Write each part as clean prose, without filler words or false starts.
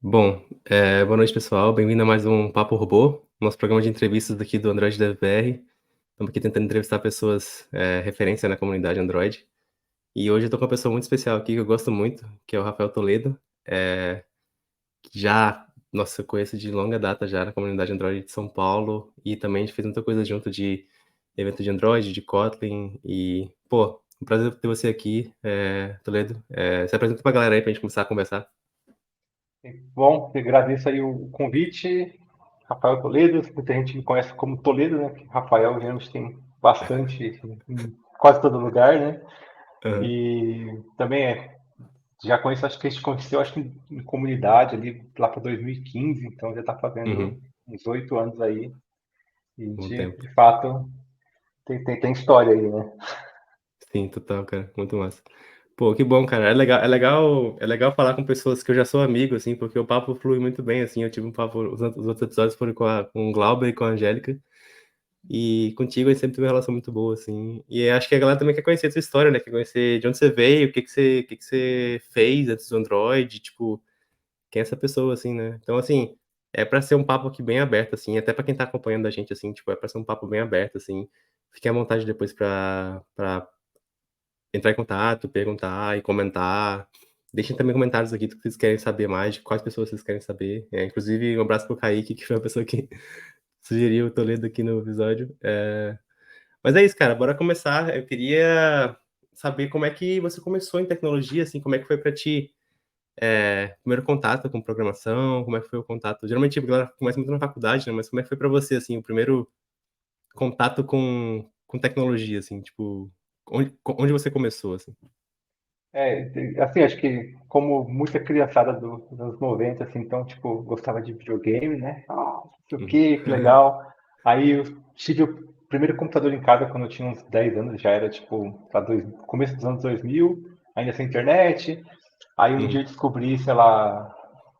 Bom, boa noite, pessoal. Bem-vindo a mais um Papo Robô, nosso programa de entrevistas aqui do Android DevBR. Estamos aqui tentando entrevistar pessoas, referência na comunidade Android. E hoje eu tô com uma pessoa muito especial aqui que eu gosto muito, que é o Rafael Toledo. Que nossa, eu conheço de longa data já na comunidade Android de São Paulo e também a gente fez muita coisa junto de evento de Android, de Kotlin e, pô, um prazer ter você aqui, Toledo. Se apresenta pra galera aí pra gente começar a conversar. Bom, eu agradeço aí o convite, Rafael Toledo. Muita gente me conhece como Toledo, né? Que Rafael geralmente tem bastante em quase todo lugar, né? Aham. E também já conheço, acho que a gente conheceu, acho que em comunidade ali lá para 2015, então já está fazendo Uhum. uns 8 anos aí. E Bom de, tempo. de fato tem história aí, né? Sim, total, cara, muito massa. Pô, que bom, cara. É legal falar com pessoas que eu já sou amigo, assim, porque o papo flui muito bem, assim. Eu tive um papo, os outros episódios foram com o Glauber e com a Angélica, e contigo a gente sempre teve uma relação muito boa, assim. E acho que a galera também quer conhecer a sua história, né? Quer conhecer de onde você veio, o que que você fez antes do Android, tipo, quem é essa pessoa, assim, né? Então, assim, é pra ser um papo aqui bem aberto, assim, até pra quem tá acompanhando a gente, assim, tipo, é pra ser um papo bem aberto, assim. Fique à vontade depois pra entrar em contato, perguntar e comentar. Deixem também comentários aqui do que vocês querem saber mais, de quais pessoas vocês querem saber. Inclusive, um abraço pro Kaique, que foi a pessoa que sugeriu o Toledo aqui no episódio. Mas é isso, cara, bora começar. Eu queria saber como é que você começou em tecnologia, assim, como é que foi pra ti, primeiro contato com programação, como é que foi o contato? Geralmente a galera começa muito na faculdade, né? Mas como é que foi pra você, assim, o primeiro contato com tecnologia, assim, tipo, onde você começou, assim? Assim, acho que como muita criançada dos anos 90, assim, então, tipo, gostava de videogame, né? Ah, não sei o Uhum. que legal. Aí eu tive o primeiro computador em casa quando eu tinha uns 10 anos, já era, tipo, começo dos anos 2000, ainda sem internet. Aí um dia Uhum. eu descobri, sei lá,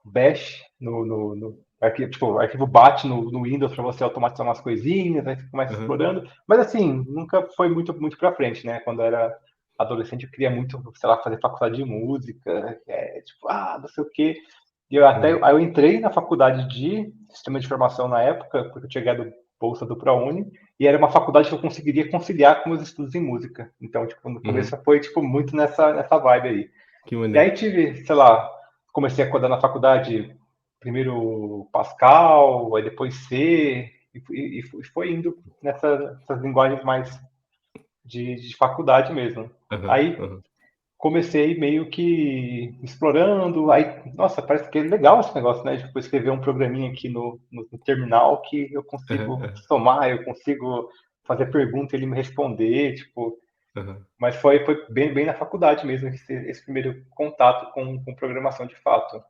Bash no arquivo, tipo, o arquivo BAT no Windows para você automatizar umas coisinhas, aí você começa Aham. explorando. Mas assim, nunca foi muito para frente, né? Quando eu era adolescente, eu queria muito, sei lá, fazer faculdade de música, tipo, não sei o quê. Uhum. Aí eu entrei na faculdade de sistema de informação na época, porque eu tinha ganhado bolsa do ProUni, e era uma faculdade que eu conseguiria conciliar com meus estudos em música. Então, tipo, no começo Uhum. foi, tipo, muito nessa vibe aí. Que E maneiro. aí tive, sei lá, comecei a codar na faculdade, primeiro Pascal, aí depois C, e foi indo nessas linguagens mais de faculdade mesmo. Aham, Aí aham. comecei meio que explorando, aí, nossa, parece que é legal esse negócio, né? Tipo, escrever um programinha aqui no terminal que eu Aham, consigo aham, somar, eu consigo fazer pergunta e ele me responder, tipo, aham. mas foi bem na faculdade mesmo, esse primeiro contato com programação de fato.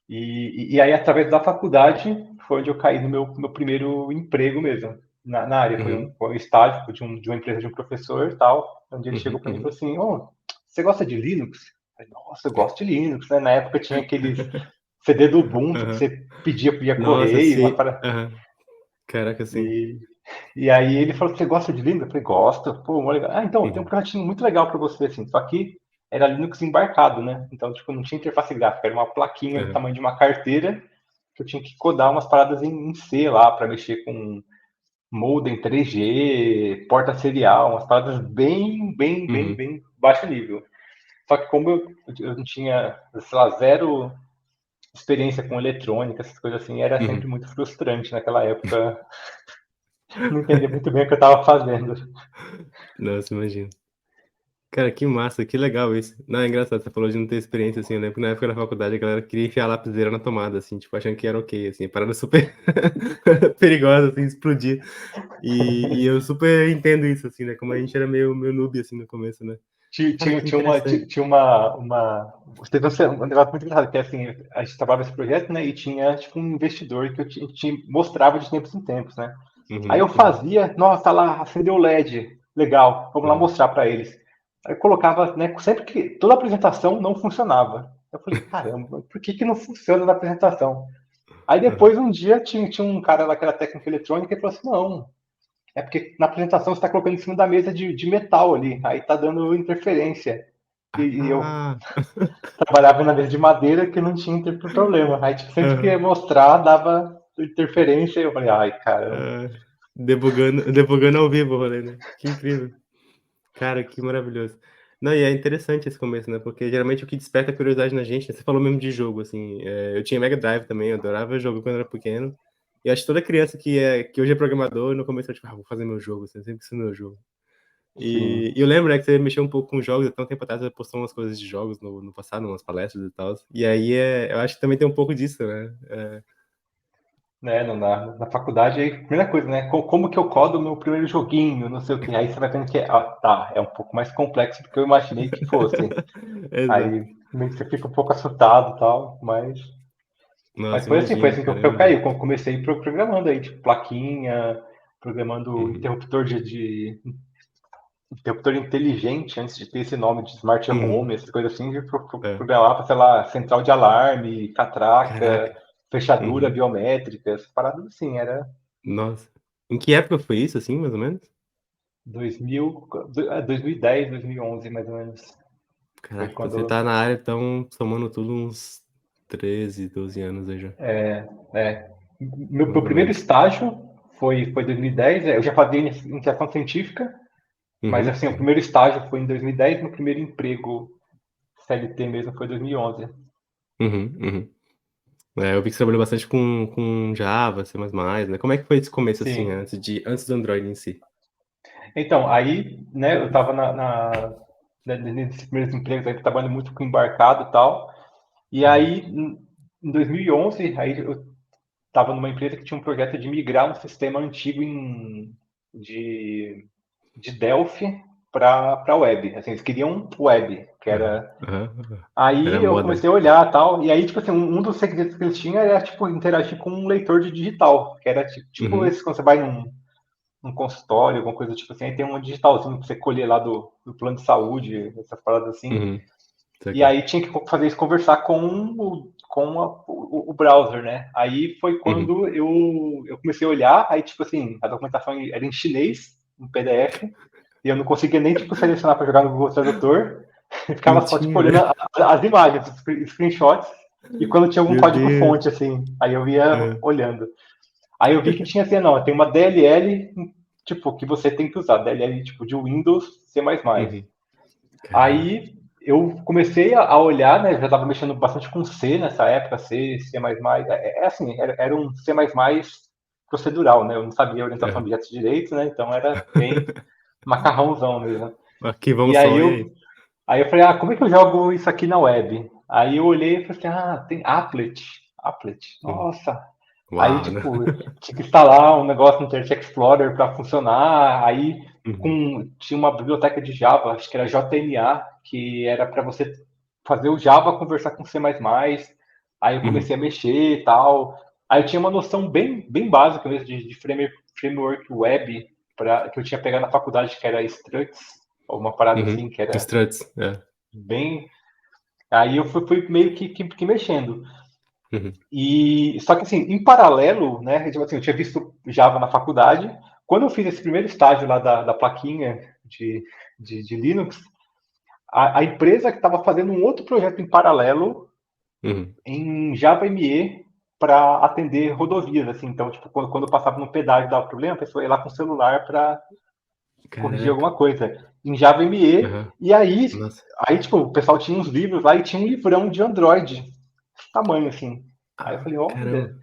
E aí, através da faculdade, foi onde eu caí no meu primeiro emprego mesmo, na área. Uhum, Foi um estágio de uma empresa de um professor e tal, onde ele uhum, chegou para mim e falou uhum. assim: "Oh, você gosta de Linux?" Eu falei, nossa, eu gosto de Linux, né? Na época tinha aqueles CD do Ubuntu que Aham. você pedia via Nossa, correio, uma sim. para... Aham. Caraca, sim. E, e aí ele falou: "Você gosta de Linux?" Eu falei: "Gosto." Pô, mó legal. Então, tem um Uhum, projetinho muito legal para você, assim. Só que era Linux embarcado, né? Então, tipo, não tinha interface gráfica, era uma plaquinha do aham, tamanho de uma carteira que eu tinha que codar umas paradas em C lá para mexer com modem 3G, porta serial, umas paradas uhum, bem baixo nível. Só que como eu não tinha, sei lá, zero experiência com eletrônica, essas coisas assim, era sempre uhum. muito frustrante naquela época. Não entendia muito bem o que eu estava fazendo. Nossa, imagino. Cara, que massa, que legal isso. Não, é engraçado, você falou de não ter experiência, assim, eu lembro que na época da faculdade a galera queria enfiar a lapiseira na tomada, assim, tipo, achando que era ok, assim, parada super perigosa, assim, explodir. E eu super entendo isso, assim, né, como a gente era meio noob, assim, no começo, né. Tinha, Cara, tinha, que tinha uma. interessante. Tinha uma. Teve um negócio muito engraçado, que é assim, a gente trabalhava nesse projeto, né? E tinha tipo um investidor que mostrava de tempos em tempos, né? Aí eu Uhum, uhum, fazia, nossa, tá lá, acendeu o LED, legal, vamos lá uhum, mostrar para eles. Aí eu colocava, né? Sempre que toda a apresentação não funcionava. Eu falei, caramba, por que não funciona na apresentação? Aí uhum, depois um dia tinha um cara lá que era técnico eletrônica e falou assim, não, é porque na apresentação você está colocando em cima da mesa de metal ali, aí tá dando interferência. e eu Ah, trabalhava na mesa de madeira que não tinha problema. Aí, tipo, sempre que ia aham, mostrar, dava interferência. E eu falei, ai, cara, ah, debugando ao vivo o rolê, né. Que incrível. Cara, que maravilhoso. Não, e é interessante esse começo, né, porque geralmente o que desperta curiosidade na gente, né, você falou mesmo de jogo, assim, eu tinha Mega Drive também, eu adorava jogo quando era pequeno, e acho que toda criança que hoje é programador, no começo era tipo: "Ah, vou fazer meu jogo", assim, sempre quis meu jogo. E sim. eu lembro, né, que você mexeu um pouco com jogos, até um tempo atrás você postou umas coisas de jogos no passado, umas palestras e tals, e aí, eu acho que também tem um pouco disso, né. Né, na faculdade, aí, primeira coisa, né? Como que eu codo o meu primeiro joguinho, não sei o que. Aí você vai vendo que, tá, é um pouco mais complexo do que eu imaginei que fosse. Exato. Aí meio que você fica um pouco assustado e tal, mas Nossa, foi imagino, assim cara, que eu caí. imagino. Eu comecei programando aí, tipo, plaquinha, programando Uhum, interruptor inteligente, antes de ter esse nome de smart uhum, home, essas coisas assim, de é. programar para, sei lá, central de alarme, catraca, Caraca. fechadura Uhum. biométrica, essas paradas assim, era Nossa. Em que época foi isso, assim, mais ou menos? 2000, 2010, 2011, mais ou menos. Foi Caraca, então você quando. tá na área, então, somando tudo uns 13, 12 anos aí já, É, meu mais ou primeiro menos. estágio foi 2010. Eu já fazia iniciação científica, mas Uhum, assim, o uhum, primeiro estágio foi em 2010. Meu primeiro emprego CLT mesmo foi em 2011. uhum, uhum. Eu vi que você trabalhou bastante com Java, C++, né. Como é que foi esse começo, assim, Sim. antes do Android em si? Então, aí, né, eu estava nesses primeiros empregos aí, trabalhando muito com embarcado e tal. E Uhum, aí, em 2011, aí eu estava numa empresa que tinha um projeto de migrar um sistema antigo de, de Delphi para web. Assim, eles queriam web, que aham, era. aham. Era Aí eu moda. comecei a olhar tal, e aí, tipo assim, um dos segredos que eles tinham era, tipo, interagir com um leitor de digital, que era tipo Uhum, esse, quando você vai num consultório, alguma coisa tipo assim, aí tem um digitalzinho pra você colher lá do plano de saúde, essas paradas assim. uhum. E Saquei. aí tinha que fazer isso conversar o browser, né? Aí foi Uhum, quando eu comecei a olhar, aí tipo assim, a documentação era em chinês, em PDF, e eu não conseguia nem tipo selecionar para jogar no Google Tradutor, ficava só tipo olhando mentira. as imagens, os screenshots, e quando tinha algum Meu código Deus. fonte assim, aí eu ia Hã. olhando. Aí eu vi que tinha assim, não, tem uma DLL tipo que você tem que usar, DLL tipo de Windows C++. Uhum. Caraca. Aí eu comecei a olhar, né? Já estava mexendo bastante com C nessa época, C, C++. É assim, era um C++ procedural, né? Eu não sabia orientação a Aham. objetos direitos, né? Então era bem macarrãozão mesmo. Arquivão E som, e aí? aí eu falei, como é que eu jogo isso aqui na web? Aí eu olhei e falei assim, tem Applet. Applet, Hum. nossa. Aí, Uau, né. tipo, tinha que instalar um negócio no Internet Explorer para funcionar. Aí Uhum, tinha uma biblioteca de Java, acho que era JMA, que era para você fazer o Java conversar com C++. Aí eu uhum, comecei a mexer e tal. Aí eu tinha uma noção bem básica mesmo de framework web que eu tinha pegado na faculdade, que era Struts, alguma parada uhum. assim, que era Struts, é. bem. Aí eu fui meio que mexendo. Uhum, E só que assim, em paralelo, né? Tipo assim, eu tinha visto Java na faculdade. Quando eu fiz esse primeiro estágio lá da plaquinha de Linux, a empresa que estava fazendo um outro projeto em paralelo uhum. em Java ME para atender rodovias, assim. Então, tipo, quando eu passava no pedágio e dava problema, a pessoa ia lá com o celular para corrigir Caraca. alguma coisa. Em Java ME, Aham. e Nossa. aí, tipo, o pessoal tinha uns livros lá e tinha um livrão de Android, tamanho assim. Aí eu falei, olha. Caramba,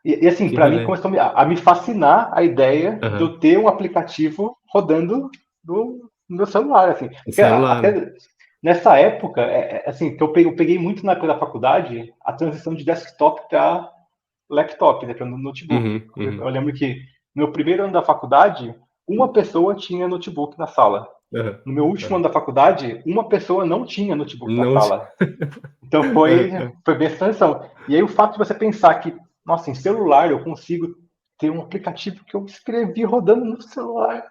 E assim, que para mim rolê. começou a me fascinar a ideia de Aham. eu ter um aplicativo rodando no meu celular, assim. No Porque celular, né. até nessa época, assim, que eu peguei muito na época da faculdade a transição de desktop para laptop, né, para notebook. Uhum, Eu uhum. lembro que no meu primeiro ano da faculdade, uma pessoa tinha notebook na sala. Aham, No meu último aham. ano da faculdade, uma pessoa não tinha notebook na Não ti sala. Então Hã, foi, hã. foi bem essa transição. E aí o fato de você pensar que, nossa, em celular eu consigo ter um aplicativo que eu escrevi rodando no celular.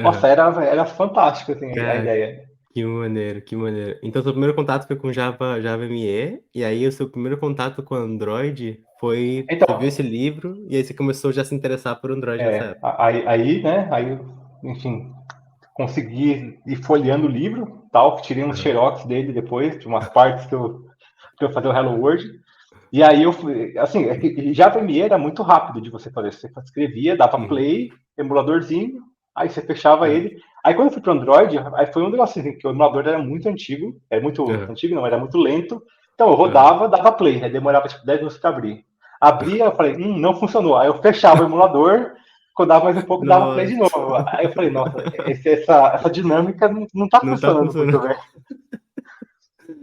Nossa, Aham. era fantástico assim, a Cara, ideia. que maneiro, que maneiro. Então seu primeiro contato foi com Java ME, e aí o seu primeiro contato com Android você viu Então, esse livro, e aí você começou já a se interessar por Android nessa época. aí, né, aí, enfim, consegui ir folheando o livro, tal, tirei uns Aham. xerox dele depois, de umas partes que eu fazia o Hello World. E aí eu fui, assim, é que Java ME era muito rápido de você fazer. Você escrevia, dava Uhum. play, emuladorzinho, aí você fechava Aham. ele. Aí quando eu fui para Android, aí foi um negócio assim, que o emulador era muito antigo, é muito Aham. antigo, não, era muito lento. Então eu Aham. rodava, dava play, aí demorava tipo 10 minutos para abrir. Abria, eu falei, não funcionou. Aí eu fechava o emulador, rodava mais um pouco, dava play de Nossa, novo. Aí eu falei, nossa, essa dinâmica não tá não tá funcionando muito funcionando. bem.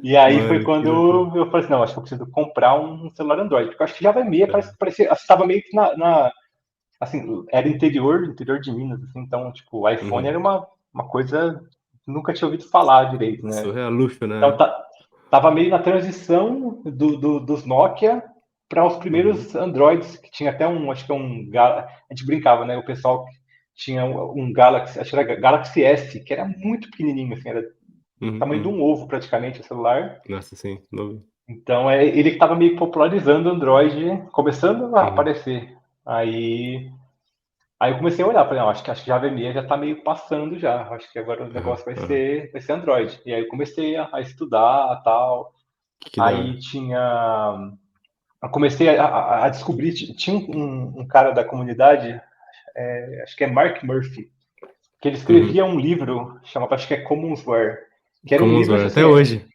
E aí foi Mano, que loucura. quando eu falei assim, não, acho que eu preciso comprar um celular Android. Porque eu acho que Java ME Aham. parecia, estava meio que assim, era interior de Minas, assim, então, tipo, o iPhone Uhum. era uma coisa nunca tinha ouvido falar direito, né? Surreal, luxo, Então, né? tava meio na transição dos Nokia para os Uhum. primeiros Androids, que tinha até acho que é a gente brincava, né? O pessoal tinha um Galaxy, acho que era Galaxy S, que era muito pequenininho, assim, era do Uhum. tamanho de Uhum. um ovo praticamente o celular. Nossa, sim. Novo. Então, ele que estava meio popularizando o Android, começando a Uhum. aparecer. Aí eu comecei a olhar, falei, não, acho que Java ME já está meio passando já. Acho que agora o Aham. negócio vai Aham. ser, vai ser Android. E aí eu comecei a estudar tal. Que da Aí hora. eu comecei a descobrir, tinha um cara da comunidade, acho que é Mark Murphy, que ele Uhum. escrevia um livro, chamado, acho que é Commonsware, que era um Como livro, usuário, assim, até hoje.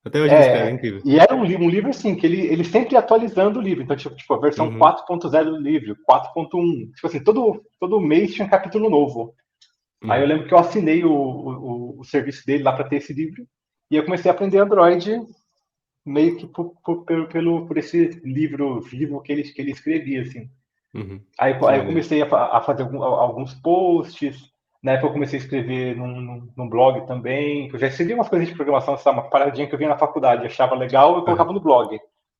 Até hoje ele escreve, é incrível. e era um livro assim, que ele sempre ia atualizando o livro. Então, tipo a versão Uhum. 4.0 do livro, 4.1. Tipo assim, todo mês tinha um capítulo novo. Aí eu Uhum. lembro que eu assinei o serviço dele lá para ter esse livro. E eu comecei a aprender Android meio que por esse livro que ele escrevia, assim. Uhum. Que Aí eu maneiro. comecei a fazer alguns posts. Na época eu comecei a escrever num blog também. Eu já escrevia umas coisas de programação, sabe? Uma paradinha que eu via na faculdade, achava legal, eu Aham. colocava no blog. Aí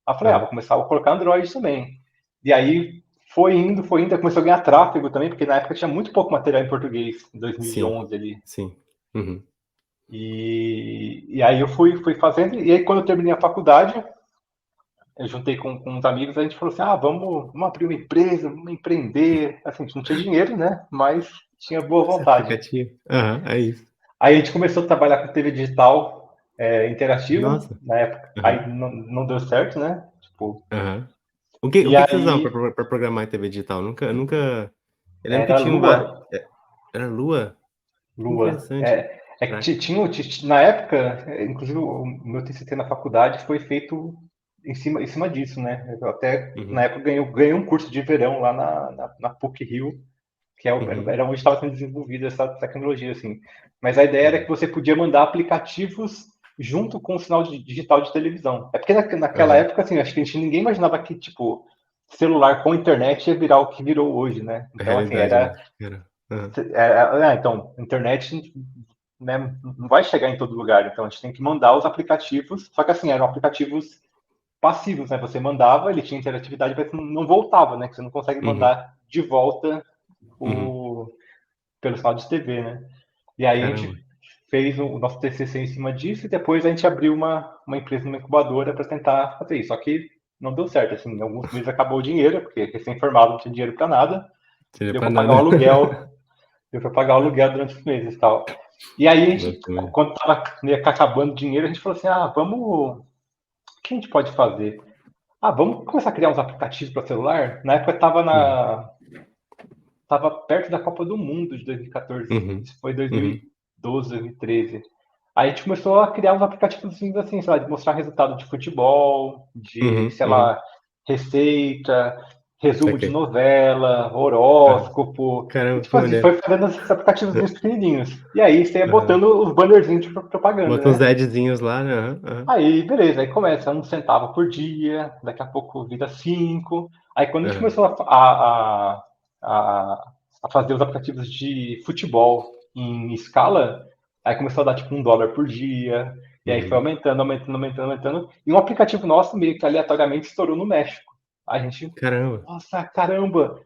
eu falei, vou Aham. começar a colocar Android também. E aí foi indo, começou a ganhar tráfego também, porque na época tinha muito pouco material em português, em Sim. 2011 ali. Sim. Uhum. E aí eu fui fazendo, e aí quando eu terminei a faculdade, eu juntei com uns amigos, a gente falou assim, vamos abrir uma empresa, vamos empreender. Assim, a gente não tinha dinheiro, né? Mas tinha boa Esse vontade. aplicativo. Aham, é isso. Aí a gente começou a trabalhar com TV digital interativa, Nossa. na época. Aí Aham. não deu certo, né? Tipo, Aham. O e que que vocês usavam aí pra programar em TV digital? Nunca. Eu lembro que era tinham Lua, vários. Era Lua? Que Lua. interessante. É que Caraca. na época, inclusive o meu TCC na faculdade foi feito em cima disso, né? Eu até na Uhum. época ganhei um curso de verão lá na PUC-Rio, que Uhum. era onde estava sendo desenvolvida essa tecnologia, assim. Mas a ideia era que Uhum. você podia mandar aplicativos junto com o sinal digital de televisão. É porque naquela Aham. época, assim, acho que ninguém imaginava que, tipo, celular com internet ia virar o que virou hoje, né? A Então, assim, realidade, né? Era. Aham. então, internet, né, não vai chegar em todo lugar, então a gente tem que mandar os aplicativos, só que assim, eram aplicativos passivos, né? Você mandava, ele tinha interatividade, mas não voltava, né? Que você não consegue Uhum. mandar de volta Uhum. o, pelo sinal de TV, né? E aí a Caramba. gente fez o nosso TCC em cima disso e depois a gente abriu uma empresa, uma incubadora para tentar fazer isso. Só que não deu certo, assim, em alguns meses acabou o dinheiro, porque recém-formado não tinha dinheiro para nada, Seria deu pra para pagar o nada. aluguel, deu para pagar o aluguel durante os meses e tal. E aí a gente, Nossa, mano. quando estava acabando o dinheiro, a gente falou assim, vamos, o que a gente pode fazer? Vamos começar a criar uns aplicativos para celular? Na época Uhum. tava perto da Copa do Mundo de 2014. Uhum. Isso foi Uhum. 2012, 2013. Aí a gente começou a criar uns aplicativos assim, sei lá, de mostrar resultado de futebol, de, Uhum. sei Uhum. lá, receita, resumo de Saquei. novela, Aham. horóscopo. E Caramba, que tipo assim, maneiro. foi fazendo esses aplicativos pequenininhos. E aí você ia Aham. botando os bannerzinhos de propaganda, Bota uns né? adzinhos lá, né? Aham. Aham. Aí, beleza, aí começa 1 centavo por dia, daqui a pouco vira 5. Aí quando a gente Aham. começou a fazer os aplicativos de futebol em escala, aí começou a dar tipo $1 por dia, e aí foi Uhum. aumentando, aumentando, aumentando, aumentando. E um aplicativo nosso meio que aleatoriamente estourou no México. A gente, Caramba, nossa, caramba!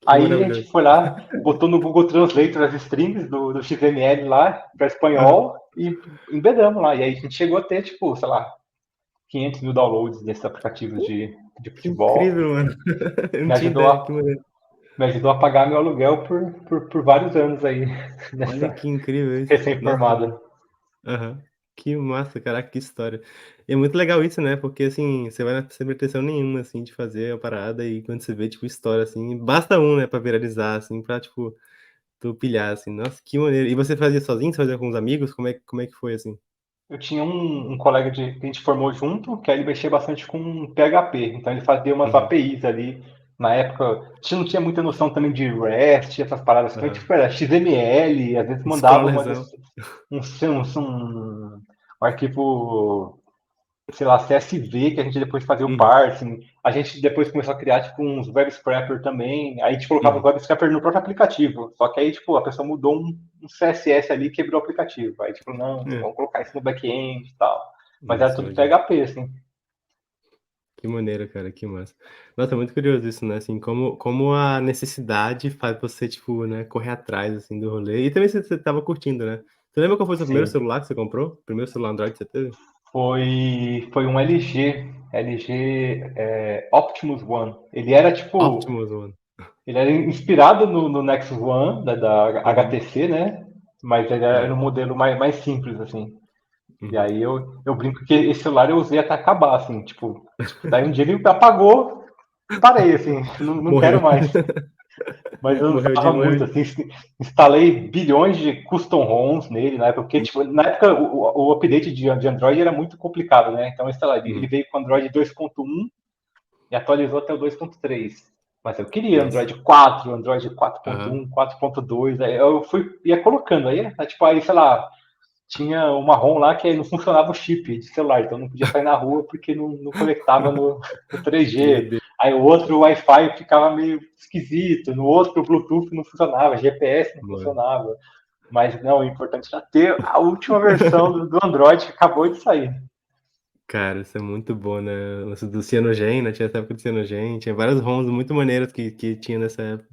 que Aí a gente maravilhoso. foi lá, botou no Google Translator as strings do XML lá para Aham. espanhol e embedamos lá. E aí a gente chegou a ter, tipo, sei lá, 500 mil downloads desses aplicativos de Que futebol. incrível, mano. Eu não Me tinha ajudou ideia, que a, maneiro. me ajudou a pagar meu aluguel por vários anos aí, Olha nessa que incrível isso. Nossa, recém-formada. aham. Que massa, caraca, que história. E é muito legal isso, né, porque, assim, você vai sem pretensão nenhuma, assim, de fazer a parada e quando você vê, tipo, história, assim, basta um, né, pra viralizar, assim, pra, tipo, tu pilhar, assim. Nossa, que maneiro. E você fazia sozinho? Você fazia com os amigos? Como é que foi, assim? Eu tinha um colega que a gente formou junto, que aí ele mexia bastante com PHP. Então ele fazia umas Uhum. APIs ali. Na época, a gente não tinha muita noção também de REST, essas paradas. Então, Aham. tipo, era XML, às vezes mandava Scrollerzão. um arquivo, sei lá, CSV, que a gente depois fazia o Uhum, parsing. A gente depois começou a criar, tipo, uns web scrapper também. Aí a gente colocava o uhum. web scrapper no próprio aplicativo. Só que aí, tipo, a pessoa mudou um CSS ali e quebrou o aplicativo. Aí, tipo, não, É. vamos colocar isso no back-end e tal. Mas era Nossa, tudo imagina. PHP, assim. Que maneiro, cara, que massa. Nossa, é muito curioso isso, né, assim, como a necessidade faz você, tipo, né, correr atrás, assim, do rolê. E também você estava curtindo, né. Você lembra qual foi o seu primeiro Sim. celular que você comprou? Primeiro celular Android que você teve? Foi um LG Optimus One. Ele era, tipo, Optimus One. ele era inspirado no Nexus One, da Uhum. HTC, né? Mas ele era um É. modelo mais simples, assim. E Uhum. aí eu brinco que esse celular eu usei até acabar, assim, tipo, daí um dia ele apagou, parei, assim, não quero Morreu. mais. Mas eu usava muito, assim, instalei bilhões de custom ROMs nele na época, porque, tipo, na época o update de Android era muito complicado, né? Então, sei lá, ele Uhum. veio com Android 2.1 e atualizou até o 2.3. Mas eu queria Nossa. Android 4, Android Aham. 4.1, 4.2, aí eu ia colocando, tipo, aí, sei lá, tinha uma ROM lá que não funcionava o chip de celular, então não podia sair na rua porque não conectava no Meu 3G. Deus, Aí o outro Wi-Fi ficava meio esquisito, no outro o Bluetooth não funcionava, GPS não mano. funcionava. Mas não, o importante era ter a última versão do Android que acabou de sair. Cara, isso é muito bom, né, o lance do Cyanogen, né, tinha essa época do Cyanogen, tinha várias ROMs muito maneiras que tinha nessa época.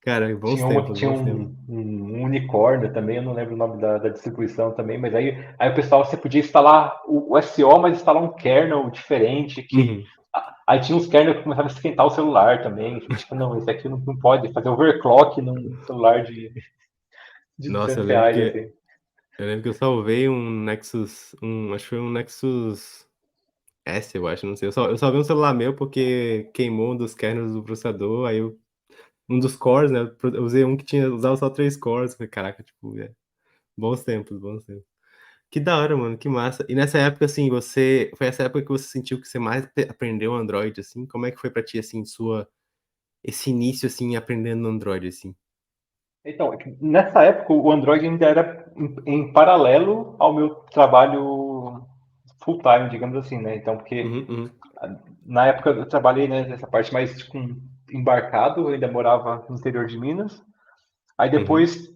Cara, bons tempos, Tinha bons tempos. um unicórnio também, eu não lembro o nome da distribuição também, mas aí o pessoal você podia instalar o SO, mas instalar um kernel diferente que. Uhum. Aí tinha uns kernel que começavam a esquentar o celular também. Tipo, não, esse aqui não pode fazer overclock num celular de Nossa, 200 reais, assim. eu lembro que eu salvei um Nexus, acho que foi um Nexus S, eu acho, não sei. Eu salvei um celular meu porque queimou um dos kernels do processador, aí um dos cores, né, eu usei um que usava só 3 cores, falei: "Caraca", tipo, bons tempos, bons tempos. Que da hora, mano, que massa. E nessa época, assim, foi essa época que você sentiu que você mais aprendeu Android, assim? Como é que foi pra ti, assim, esse início, assim, aprendendo Android, assim? Então, nessa época o Android ainda era em paralelo ao meu trabalho full time, digamos assim, né? Então, porque Uhum, uhum, na época eu trabalhei, né, nessa parte mais tipo, embarcado, eu ainda morava no interior de Minas. Aí uhum, depois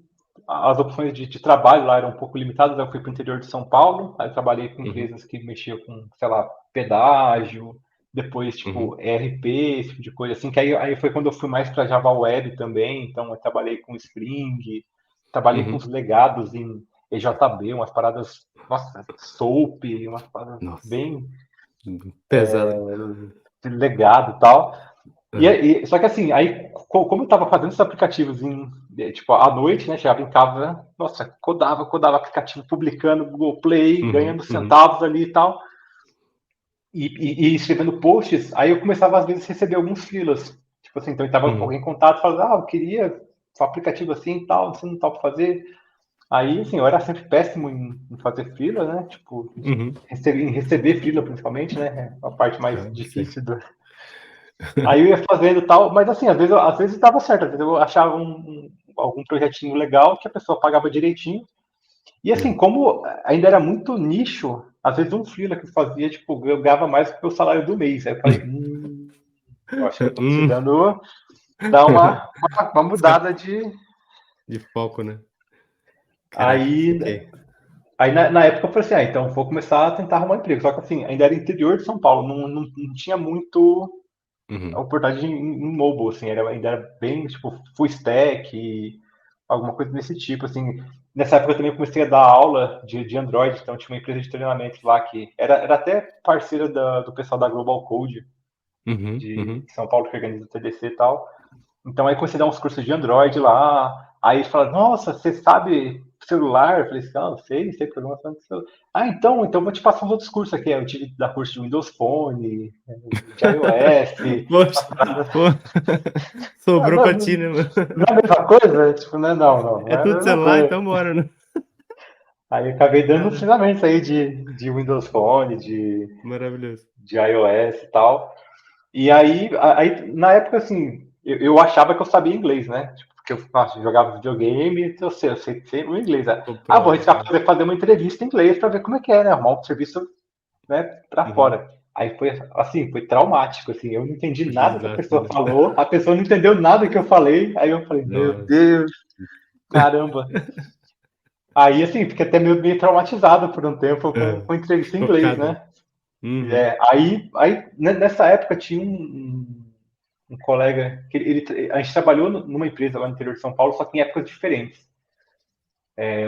as opções de trabalho lá eram um pouco limitadas, eu fui para o interior de São Paulo, aí eu trabalhei com uhum, empresas que mexiam com, sei lá, pedágio, depois uhum, tipo ERP, esse tipo de coisa assim, que aí foi quando eu fui mais para Java Web também, então eu trabalhei com Spring, trabalhei com uhum. os legados em EJB, umas paradas, nossa, SOAP, umas paradas Nossa, bem pesado. de legado e tal. Aham, Só que assim, aí como eu tava fazendo esses aplicativos tipo, à noite, né? Chegava em casa, nossa, codava aplicativo, publicando Google Play, uhum, ganhando uhum, centavos ali e tal, e escrevendo posts, aí eu começava às vezes a receber alguns freelas. Tipo assim, então eu tava com uhum, alguém em contato, falando, eu queria um aplicativo assim e tal, você não tá pra fazer. Aí, assim, eu era sempre péssimo em fazer freela, né? Tipo, uhum. em receber freela principalmente, né? A parte mais Aham, sei. difícil Aí eu ia fazendo tal, mas assim, às vezes dava certo, às vezes eu achava algum projetinho legal que a pessoa pagava direitinho. E assim, Aham. como ainda era muito nicho, às vezes um freela que eu fazia, tipo, eu ganhava mais do que o salário do mês. Aí eu falei, eu acho que eu tô Hum. precisando dar uma mudada de. De foco, né. Caraca, Aí, saquei. aí na época eu falei assim, então vou começar a tentar arrumar emprego. Só que assim, ainda era interior de São Paulo, não tinha muito a Uhum, oportunidade em mobile, assim, ainda era bem, tipo, full stack, alguma coisa desse tipo, assim. Nessa época eu também comecei a dar aula de Android, então tinha uma empresa de treinamento lá que era até parceira do pessoal da Global Code uhum, de uhum. São Paulo, que organiza o TDC e tal. Então aí comecei a dar uns cursos de Android lá. Aí eles falaram, nossa, você sabe celular? Eu falei assim, não, sei programação de celular. Ah, então vou te passar uns outros cursos aqui. Eu tive que dar curso de Windows Phone, de iOS. Poxa, pô, Ah, sobrou não, pra ti, né, mano? não é a mesma coisa? Tipo, não É é a tudo mesma celular, coisa. então bora, né? Aí eu acabei dando uns Cara, ensinamentos aí de Windows Phone, maravilhoso. de iOS e tal. E aí na época, assim, eu achava que eu sabia inglês, né? Tipo, porque eu jogava videogame, eu sei o inglês. Né? Tô Ah, vou pronto, arriscar né? fazer uma entrevista em inglês para ver como é que é, né? Arrumar um serviço, né, para Uhum. fora. Aí foi assim, foi traumático, assim, eu não entendi Que nada que a desastre, pessoa né? falou, a pessoa não entendeu nada que eu falei, aí eu falei, meu Nossa. Deus, caramba. Aí, assim, fiquei até meio traumatizado por um tempo É, com entrevista em inglês, chocado, né? né? Uhum. Aí nessa época tinha um colega que a gente trabalhou numa empresa lá no interior de São Paulo, só que em épocas diferentes.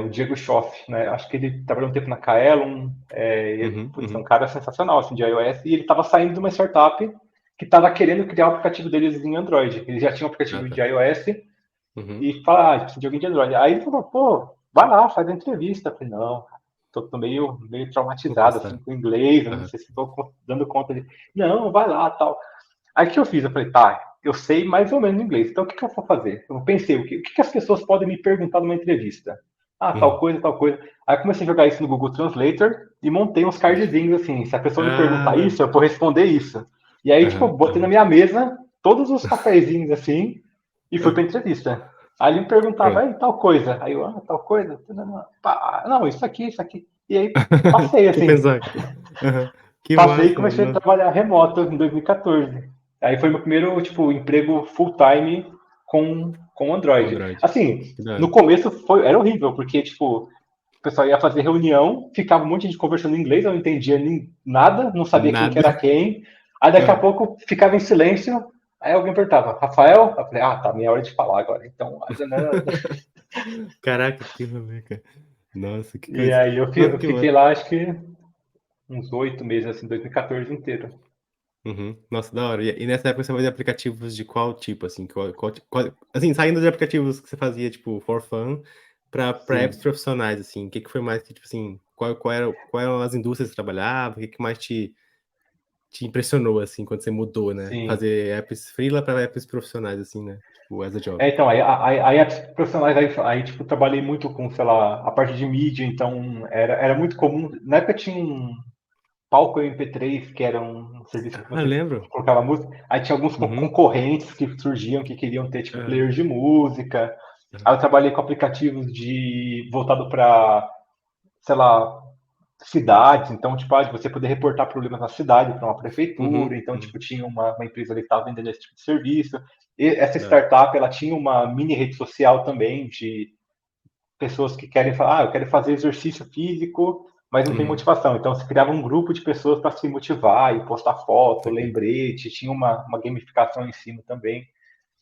O Diego Schoff, né? Acho que ele trabalhou um tempo na Kaelon, Uhum. putz, é um Uhum. cara sensacional assim, de iOS, e ele estava saindo de uma startup que estava querendo criar o aplicativo deles em Android. Eles já tinham um Ah, aplicativo de tá. iOS Uhum. e falaram, a gente precisa de alguém de Android. Aí ele falou, pô, vai lá, faz a entrevista. Eu falei, não, tô meio Vou traumatizado assim passar. com o inglês, eu não Aham. sei se estou dando conta de. Não, vai lá, tal. Aí o que eu fiz? Eu falei, tá, eu sei mais ou menos inglês, então o que eu vou fazer? Eu pensei, o que as pessoas podem me perguntar numa entrevista? Ah, tal Uhum. coisa, tal coisa. Aí comecei a jogar isso no Google Translator e montei uns cardzinhos assim, se a pessoa me perguntar Ah, isso, eu vou responder isso. E aí, tipo, aham, botei na aham. minha mesa todos os papeizinhos assim e fui pra entrevista. Aí ele me perguntava, Pronto. aí, tal coisa. Aí eu, tal coisa? Não, isso aqui, isso aqui. E aí passei, Que assim. pensar. Aham. Que Passei e massa, mano. comecei a Nossa. trabalhar remoto em 2014. Aí foi meu primeiro, tipo, emprego full-time com Com Android. Android. Assim, Que da no hora. começo era horrível, porque, tipo, o pessoal ia fazer reunião, ficava um monte de gente conversando em inglês, eu não entendia nem nada, não sabia quem que Nada. era quem. Aí daqui a Aham. pouco ficava em silêncio, aí alguém perguntava, Rafael? Eu falei, tá, minha hora de falar agora. Então, Caraca, que rolê, cara. Nossa, que e coisa. aí Nossa, eu que fiquei massa. lá, acho que uns 8 meses, assim, 2014 inteiro. Uhum. Nossa, da hora. E nessa época você fazia aplicativos de qual tipo, assim? Assim, saindo de aplicativos que você fazia, tipo, for fun, pra apps Sim, profissionais, assim. O que que foi mais que, tipo assim, qual eram as indústrias que você trabalhava? O que que mais te impressionou, assim, quando você mudou, né? sim. Fazer apps freela para apps profissionais, assim, né? Tipo, as a job. Então, aí apps profissionais, aí, tipo, trabalhei muito com, sei lá, a parte de mídia, então era muito comum. Na época tinha um palco MP3, que era um serviço que Ah, eu você lembro. colocava música, aí tinha alguns Uhum. concorrentes que surgiam que queriam ter, tipo, Aham, players de música. aham. Aí eu trabalhei com aplicativos voltado para, sei lá, cidades, então, tipo, de você poder reportar problemas na cidade para uma prefeitura, Uhum, então, uhum. tipo, tinha uma empresa ali que estava vendendo esse tipo de serviço. E essa Da hora. startup, ela tinha uma mini rede social também de pessoas que querem falar, eu quero fazer exercício físico, mas não tem Uhum. motivação. Então, se criava um grupo de pessoas para se motivar e postar foto, Isso aqui. lembrete, tinha uma gamificação em cima também.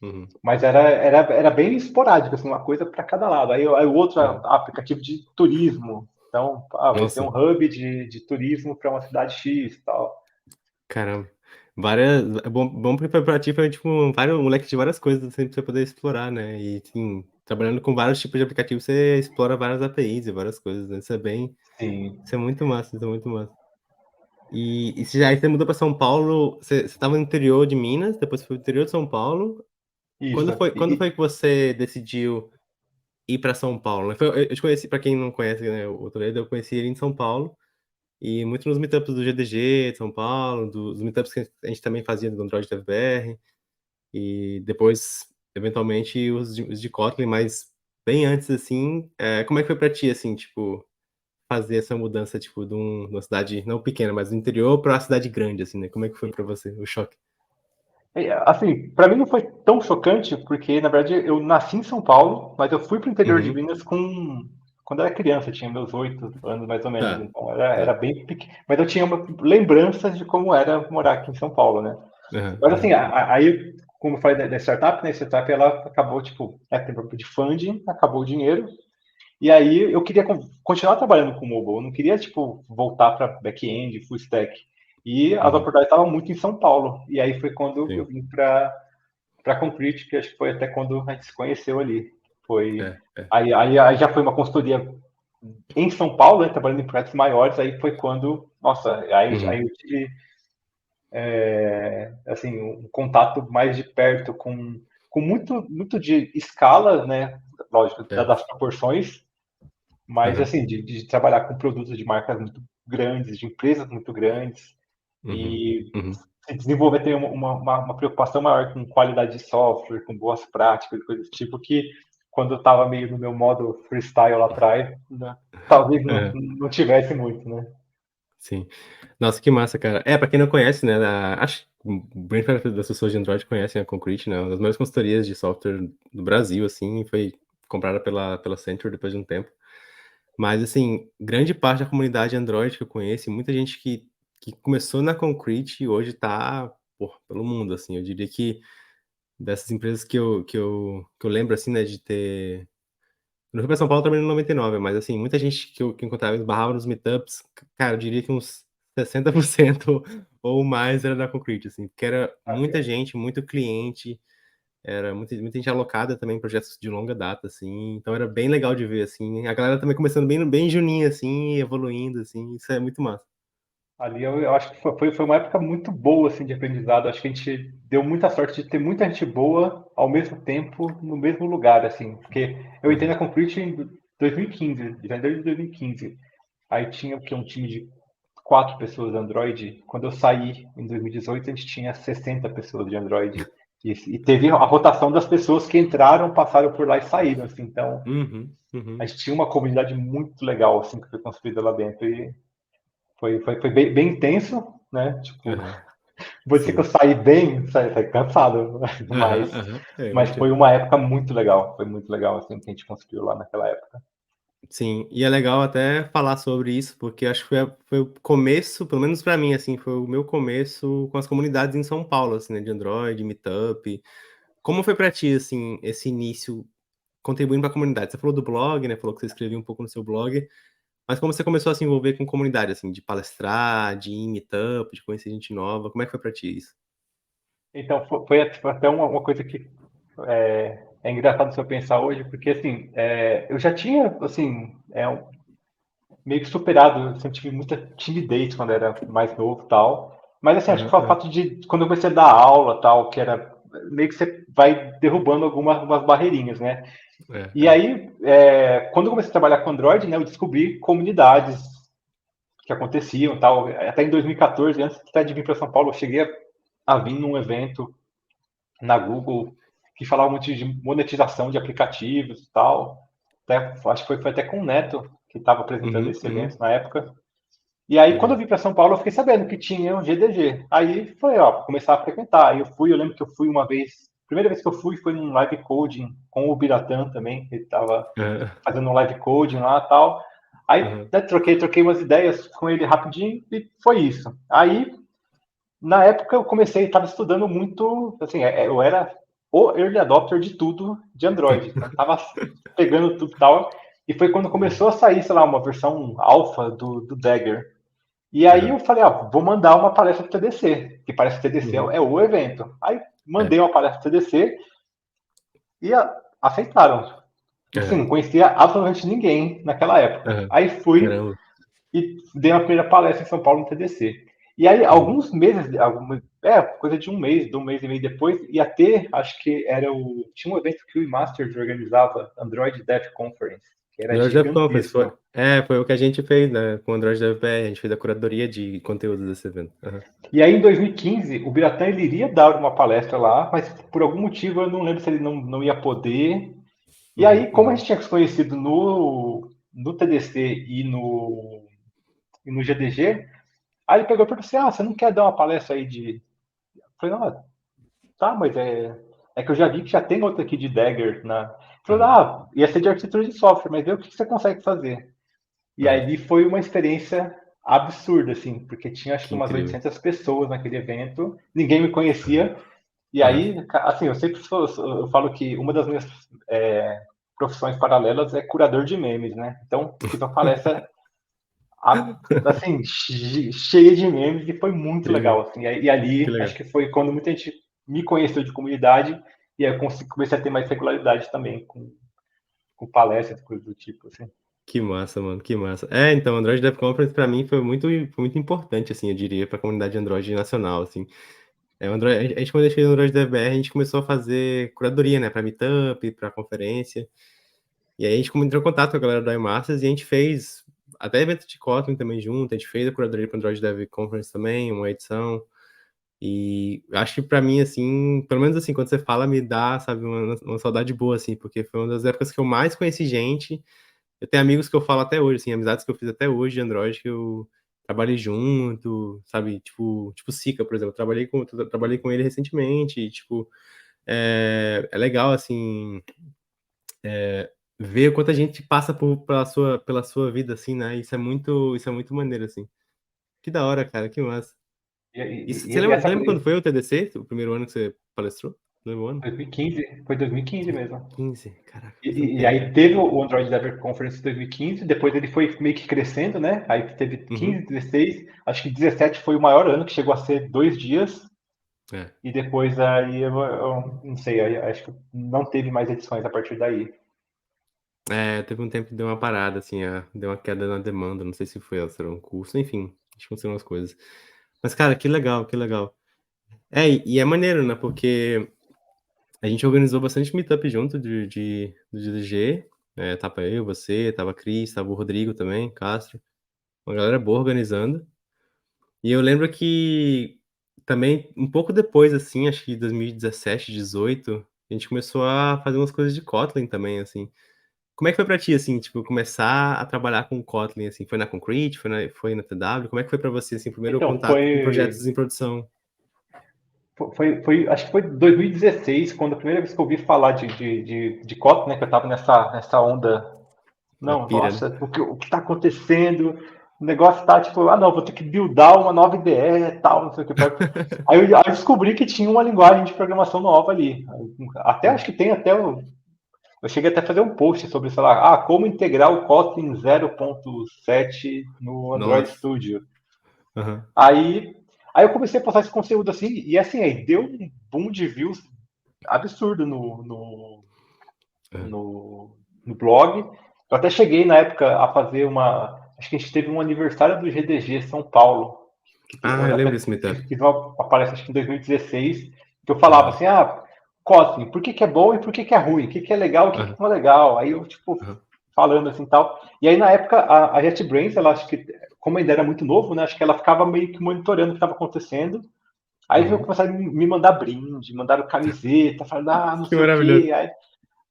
Uhum, Mas era bem esporádico, assim, uma coisa para cada lado. Aí o outro uhum. aplicativo de turismo. Então, vai ser um Nossa, hub de turismo para uma cidade X e tal. caramba. Várias é bom porque pra ti foi, tipo, vários um leque de várias coisas, assim, pra você poder explorar, né. E, assim, trabalhando com vários tipos de aplicativos, você explora várias APIs e várias coisas, né. Sim, Isso é muito massa, isso é muito massa. E você mudou pra São Paulo, você estava no interior de Minas, depois foi pro interior de São Paulo. isso. Quando foi que você decidiu ir pra São Paulo, né? Eu te conheci, pra quem não conhece, né, o Toledo, eu conheci ele em São Paulo, e muito nos meetups do GDG de São Paulo, dos meetups que a gente também fazia do Android DevBR, e depois, eventualmente, os de Kotlin, mas bem antes, assim, como é que foi pra ti, assim, tipo, fazer essa mudança, tipo, de uma cidade não pequena, mas do interior pra uma cidade grande, assim, né? Como é que foi pra você, o choque? Assim, para mim não foi tão chocante, porque na verdade eu nasci em São Paulo, mas eu fui para o interior de Uhum. Minas quando eu era criança, eu tinha meus 8 anos mais ou menos, Tá, então era tá. bem pequeno, mas eu tinha uma lembrança de como era morar aqui em São Paulo, né? Aham, Mas assim, aham. aí, como eu falei da startup, né, a startup ela acabou, tipo, tem problema de funding, acabou o dinheiro, e aí eu queria continuar trabalhando com mobile, eu não queria, tipo, voltar para back-end, full stack. E as Uhum. oportunidades estavam muito em São Paulo, e aí foi quando eu Sim. vim para Concrete, que acho que foi até quando a gente se conheceu ali. Foi, É, é. aí já foi uma consultoria em São Paulo, né, trabalhando em projetos maiores, aí foi quando, nossa, aí Uhum. eu tive assim, um contato mais de perto com muito de escala, né? Lógico, É. das proporções, mas Aham. assim, de trabalhar com produtos de marcas muito grandes, de empresas muito grandes, Uhum. e Uhum. se desenvolver ter uma preocupação maior com qualidade de software, com boas práticas, coisas do tipo, que quando eu estava meio no meu modo freestyle lá atrás, né, talvez Aham. não tivesse muito, né? Sim. Nossa, que massa, cara. Pra quem não conhece, né, acho que grande parte das pessoas de Android conhecem a Concrete, né, uma das maiores consultorias de software do Brasil, assim, foi comprada pela Accenture depois de um tempo. Mas, assim, grande parte da comunidade Android que eu conheço, e muita gente que começou na Concrete e hoje tá, pô, pelo mundo, assim. Eu diria que dessas empresas que eu lembro, assim, né, de ter quando eu fui pra São Paulo, eu trabalhei no 99, mas, assim, muita gente que eu encontrava, esbarrava nos meetups, cara, eu diria que uns 60% ou mais era da Concrete, assim, porque era muita gente, muito cliente, era muita gente alocada também em projetos de longa data, assim, então era bem legal de ver, assim, a galera também começando bem juninho, assim, evoluindo, assim, isso é muito massa. Ali eu acho que foi uma época muito boa assim, de aprendizado. Acho que a gente deu muita sorte de ter muita gente boa ao mesmo tempo no mesmo lugar, assim. Porque eu entrei Uhum. na Concrete em 2015, janeiro de 2015. Aí tinha o que um time de 4 pessoas de Android. Quando eu saí em 2018, a gente tinha 60 pessoas de Android. E teve a rotação das pessoas que entraram, passaram por lá e saíram, assim. Então, Uhum, a uhum. gente tinha uma comunidade muito legal, assim, que foi construída lá dentro. E foi bem intenso, né? Tipo, Aham, vou dizer que eu sim. saí bem, saí cansado, Aham, mas, aham. mas Imagino. foi uma época muito legal. Foi muito legal, assim, que a gente construiu lá naquela época. Sim, e é legal até falar sobre isso, porque acho que foi o começo, pelo menos pra mim, assim, foi o meu começo com as comunidades em São Paulo, assim, né, de Android, Meetup. Como foi pra ti, assim, esse início contribuindo pra comunidade? Você falou do blog, né, falou que você escrevia um pouco no seu blog, mas como você começou a se envolver com comunidade, assim, de palestrar, de ir em Meetup, de conhecer gente nova, como é que foi pra ti isso? Então, foi até uma coisa que é engraçado se eu pensar hoje, porque, assim, eu já tinha, assim, meio que superado, eu sempre tive muita timidez quando era mais novo e tal. Mas, assim, acho que Aham, foi o aham. fato de, quando eu comecei a dar aula tal, que era meio que você vai derrubando algumas barreirinhas, né? É, E é. aí, quando eu comecei a trabalhar com Android, né, eu descobri comunidades que aconteciam, tal. Até em 2014, antes até de vir para São Paulo, eu cheguei a vir num evento na Google que falava muito de monetização de aplicativos e tal. Até, acho que foi até com o Neto que estava apresentando Uhum, esse evento uhum. na época. E aí, quando eu Legal. vim para São Paulo, eu fiquei sabendo que tinha um GDG. Aí foi, ó, começar a frequentar. Aí eu lembro que eu fui uma vez, a primeira vez que eu fui foi num live coding com o Biratã também, ele estava Aham, fazendo um live coding lá e tal. Aí aham, né, troquei umas ideias com ele rapidinho e foi isso. Aí, na época, eu comecei, estava estudando muito, assim, eu era o early adopter de tudo de Android. Então, estava pegando tudo e tal. E foi quando começou a sair, sei lá, uma versão alfa do Dagger. E aí eu aham. falei, ó, vou mandar uma palestra para o TDC, que parece que o TDC Uhum. é o evento. Aí É, mandei uma palestra para o TDC e aceitaram. Assim, aham, não conhecia absolutamente ninguém naquela época. aham. Aí fui Caramba. e dei uma primeira palestra em São Paulo no TDC. E aí, Uhum. alguns meses, coisa de um mês e meio depois, ia ter, acho que era tinha um evento que o eMasters organizava, Android Dev Conference, que era Android Dev Conference gigantesco. foi o que a gente fez, né, com o Android Dev PR, a gente fez a curadoria de conteúdo desse evento. Aham. E aí, em 2015, o Biratã ele iria dar uma palestra lá, mas por algum motivo eu não lembro se ele não ia poder. E Uhum, aí, como a uhum. gente tinha se conhecido no TDC e no GDG, aí ele pegou e perguntou assim: Ah, você não quer dar uma palestra aí de. Eu falei: Não, tá, mas é que eu já vi que já tem outra aqui de Dagger. Ele falou: Aham, Ah, ia ser de arquitetura de software, mas vê o que você consegue fazer. E aham. aí foi uma experiência absurda, assim, porque tinha acho que Que umas incrível. 800 pessoas naquele evento, ninguém me Aham, conhecia. E aham. aí, assim, eu falo que uma das minhas profissões paralelas é curador de memes, né? Então, fiz uma palestra assim, cheia de memes e foi muito Que legal, legal, assim. E que ali, acho legal. que foi quando muita gente me conheceu de comunidade, e aí eu comecei a ter mais regularidade também com palestras, coisas do tipo, assim. Que massa, mano, que massa. É, então, Android Dev Conference pra mim foi muito importante, assim, eu diria, pra comunidade Android nacional, assim. O Android a gente quando a gente fez o Android Dev BR, a gente começou a fazer curadoria, né, pra meetup, pra conferência, e aí a gente entrou em contato com a galera do iMasters e a gente fez até evento de Kotlin também junto, a gente fez a curadoria para Android Dev Conference também, uma edição, e acho que pra mim, assim, pelo menos assim, quando você fala, me dá, sabe, uma saudade boa, assim, porque foi uma das épocas que eu mais conheci gente. Eu tenho amigos que eu falo até hoje, assim, amizades que eu fiz até hoje de Android, que eu trabalhei junto, sabe, tipo Sika, por exemplo, eu trabalhei com ele recentemente, e, tipo, é legal, assim, ver quanta gente passa pela sua vida, assim, né, isso é muito maneiro, assim. Que da hora, cara, que massa. E, E e, você e lembra, essa você lembra quando foi o TDC, o primeiro ano que você palestrou? Lembra o ano? 2015, foi 2015 mesmo. 2015, caraca, E, faz tanto e tempo. aí teve o Android Developer Conference 2015, depois ele foi meio que crescendo, né? Aí teve Uhum, 15, 16, acho que 17 foi o maior ano, que chegou a ser 2 dias, é. e depois aí eu não sei, aí, acho que não teve mais edições a partir daí. Teve um tempo que deu uma parada, assim, deu uma queda na demanda, não sei se foi, se era um curso, enfim, acho que aconteceram umas coisas. Mas, cara, que legal, que legal. E é maneiro, né, porque a gente organizou bastante meetup junto do DDG, tava eu, você, tava a Cris, tava o Rodrigo também, Castro, uma galera boa organizando. E eu lembro que também, um pouco depois, assim, acho que 2017, 18, a gente começou a fazer umas coisas de Kotlin também, assim. Como é que foi pra ti, assim, tipo, começar a trabalhar com Kotlin, assim? Foi na Concrete, foi na TW? Como é que foi pra você, assim, o primeiro Então, contato com projetos em produção? acho que foi 2016, quando a primeira vez que eu ouvi falar de Kotlin, né? Que eu estava nessa onda. Na Não, pira, né? nossa, o que está acontecendo? O negócio tá tipo, ah, não, vou ter que buildar uma nova IDE e tal, não sei o que. Aí eu descobri que tinha uma linguagem de programação nova ali. Até acho Hum. que tem até. Eu cheguei até a fazer um post sobre, sei lá, como integrar o Kotlin 0.7 no Android Nossa. Studio. Aham. Aí eu comecei a postar esse conteúdo assim, e assim, aí deu um boom de views absurdo Aham. no, no blog. Eu até cheguei na época a fazer uma. Acho que a gente teve um aniversário do GDG São Paulo. Ah, Eu eu até lembro desse meetup. fiz uma palestra, acho que em 2016, que eu falava Aham. assim: Kotlin, por que é bom e por que é ruim? O que é legal e o que Aham. não é legal? Aí eu, tipo, Aham. falando assim tal. E aí, na época, a JetBrains, ela acho que, como ainda era muito novo, né? Acho que ela ficava meio que monitorando o que estava acontecendo. Aí Uhum. começaram a me mandar brinde, mandaram camiseta, falando, não Que sei o quê. maravilhoso.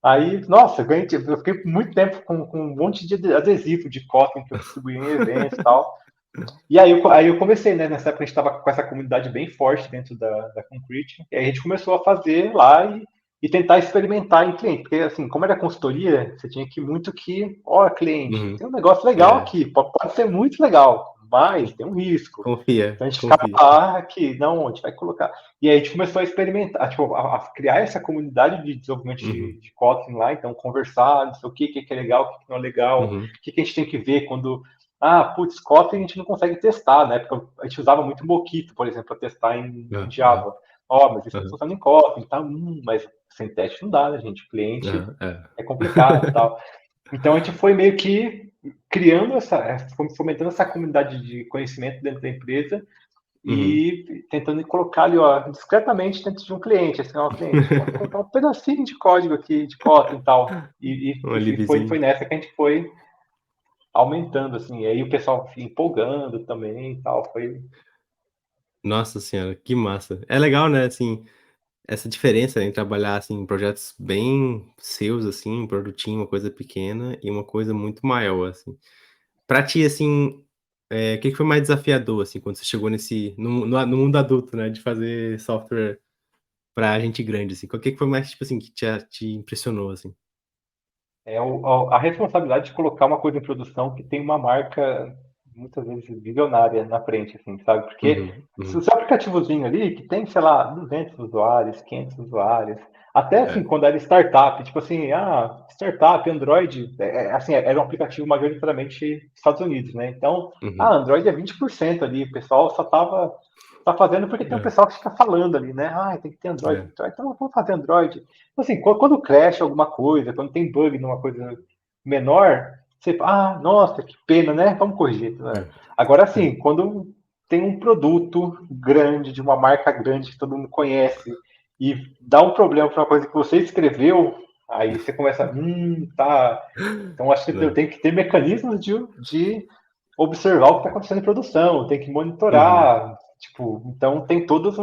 Aí, nossa, eu fiquei muito tempo com um monte de adesivo de Kotlin que eu distribuí em eventos e tal. E aí eu comecei, né? Nessa época a gente estava com essa comunidade bem forte dentro da Concrete. E aí a gente começou a fazer lá e tentar experimentar em cliente. Porque, assim, como era consultoria, você tinha que muito que, ó, cliente, Uhum. tem um negócio legal É. aqui, pode ser muito legal, mas tem um risco. Confia, Então a gente ficava confia. lá aqui, não, a gente vai colocar. E aí a gente começou a experimentar, tipo, a criar essa comunidade de desenvolvimento Uhum. de Kotlin lá, então conversar, não sei o que é legal, o que não é legal, o Uhum. que a gente tem que ver quando. Putz, Kotlin a gente não consegue testar, né? Porque a gente usava muito Mockito, por exemplo, para testar em Aham. Aham. Java. Mas isso não Aham. funciona em Kotlin, tá? Mas sem teste não dá, né, gente? Cliente Aham. É. é complicado e tal. Então a gente foi meio que criando fomentando essa comunidade de conhecimento dentro da empresa Uhum. e tentando colocar ali, ó, discretamente dentro de um cliente, assim, ó, cliente, pode colocar um pedacinho de código aqui, de Kotlin e tal. Um E foi, alíviozinho. foi nessa que a gente foi aumentando, assim, e aí o pessoal empolgando também e tal, foi. Nossa senhora, que massa. É legal, né, assim, essa diferença em trabalhar, assim, em projetos bem seus, assim, um produtinho, uma coisa pequena e uma coisa muito maior, assim. Pra ti, assim, o que que foi mais desafiador, assim, quando você chegou no mundo adulto, né, de fazer software pra gente grande, assim? O que que foi mais, tipo assim, que te impressionou, assim? A responsabilidade de colocar uma coisa em produção que tem uma marca muitas vezes visionária na frente, assim, sabe? Porque Uhum, se o uhum. seu aplicativozinho ali, que tem, sei lá, 200 usuários, 500 usuários, até assim, É. quando era startup, tipo assim, startup, Android, assim, era um aplicativo majoritariamente dos Estados Unidos, né? Então, Uhum. Android é 20% ali, o pessoal só tava tá fazendo porque tem um É, pessoal que fica falando ali, né? Ah, tem que ter Android, é, então eu vou fazer Android. Então, assim, quando crash alguma coisa, quando tem bug numa coisa menor, você fala, ah, nossa, que pena, né? Vamos corrigir. Né? Agora, é, assim, quando tem um produto grande, de uma marca grande que todo mundo conhece, e dá um problema para uma coisa que você escreveu, aí você começa, tá. Então, acho que né? tem que ter mecanismos de observar o que está acontecendo em produção, tem que Uhum, monitorar, tipo, então tem todos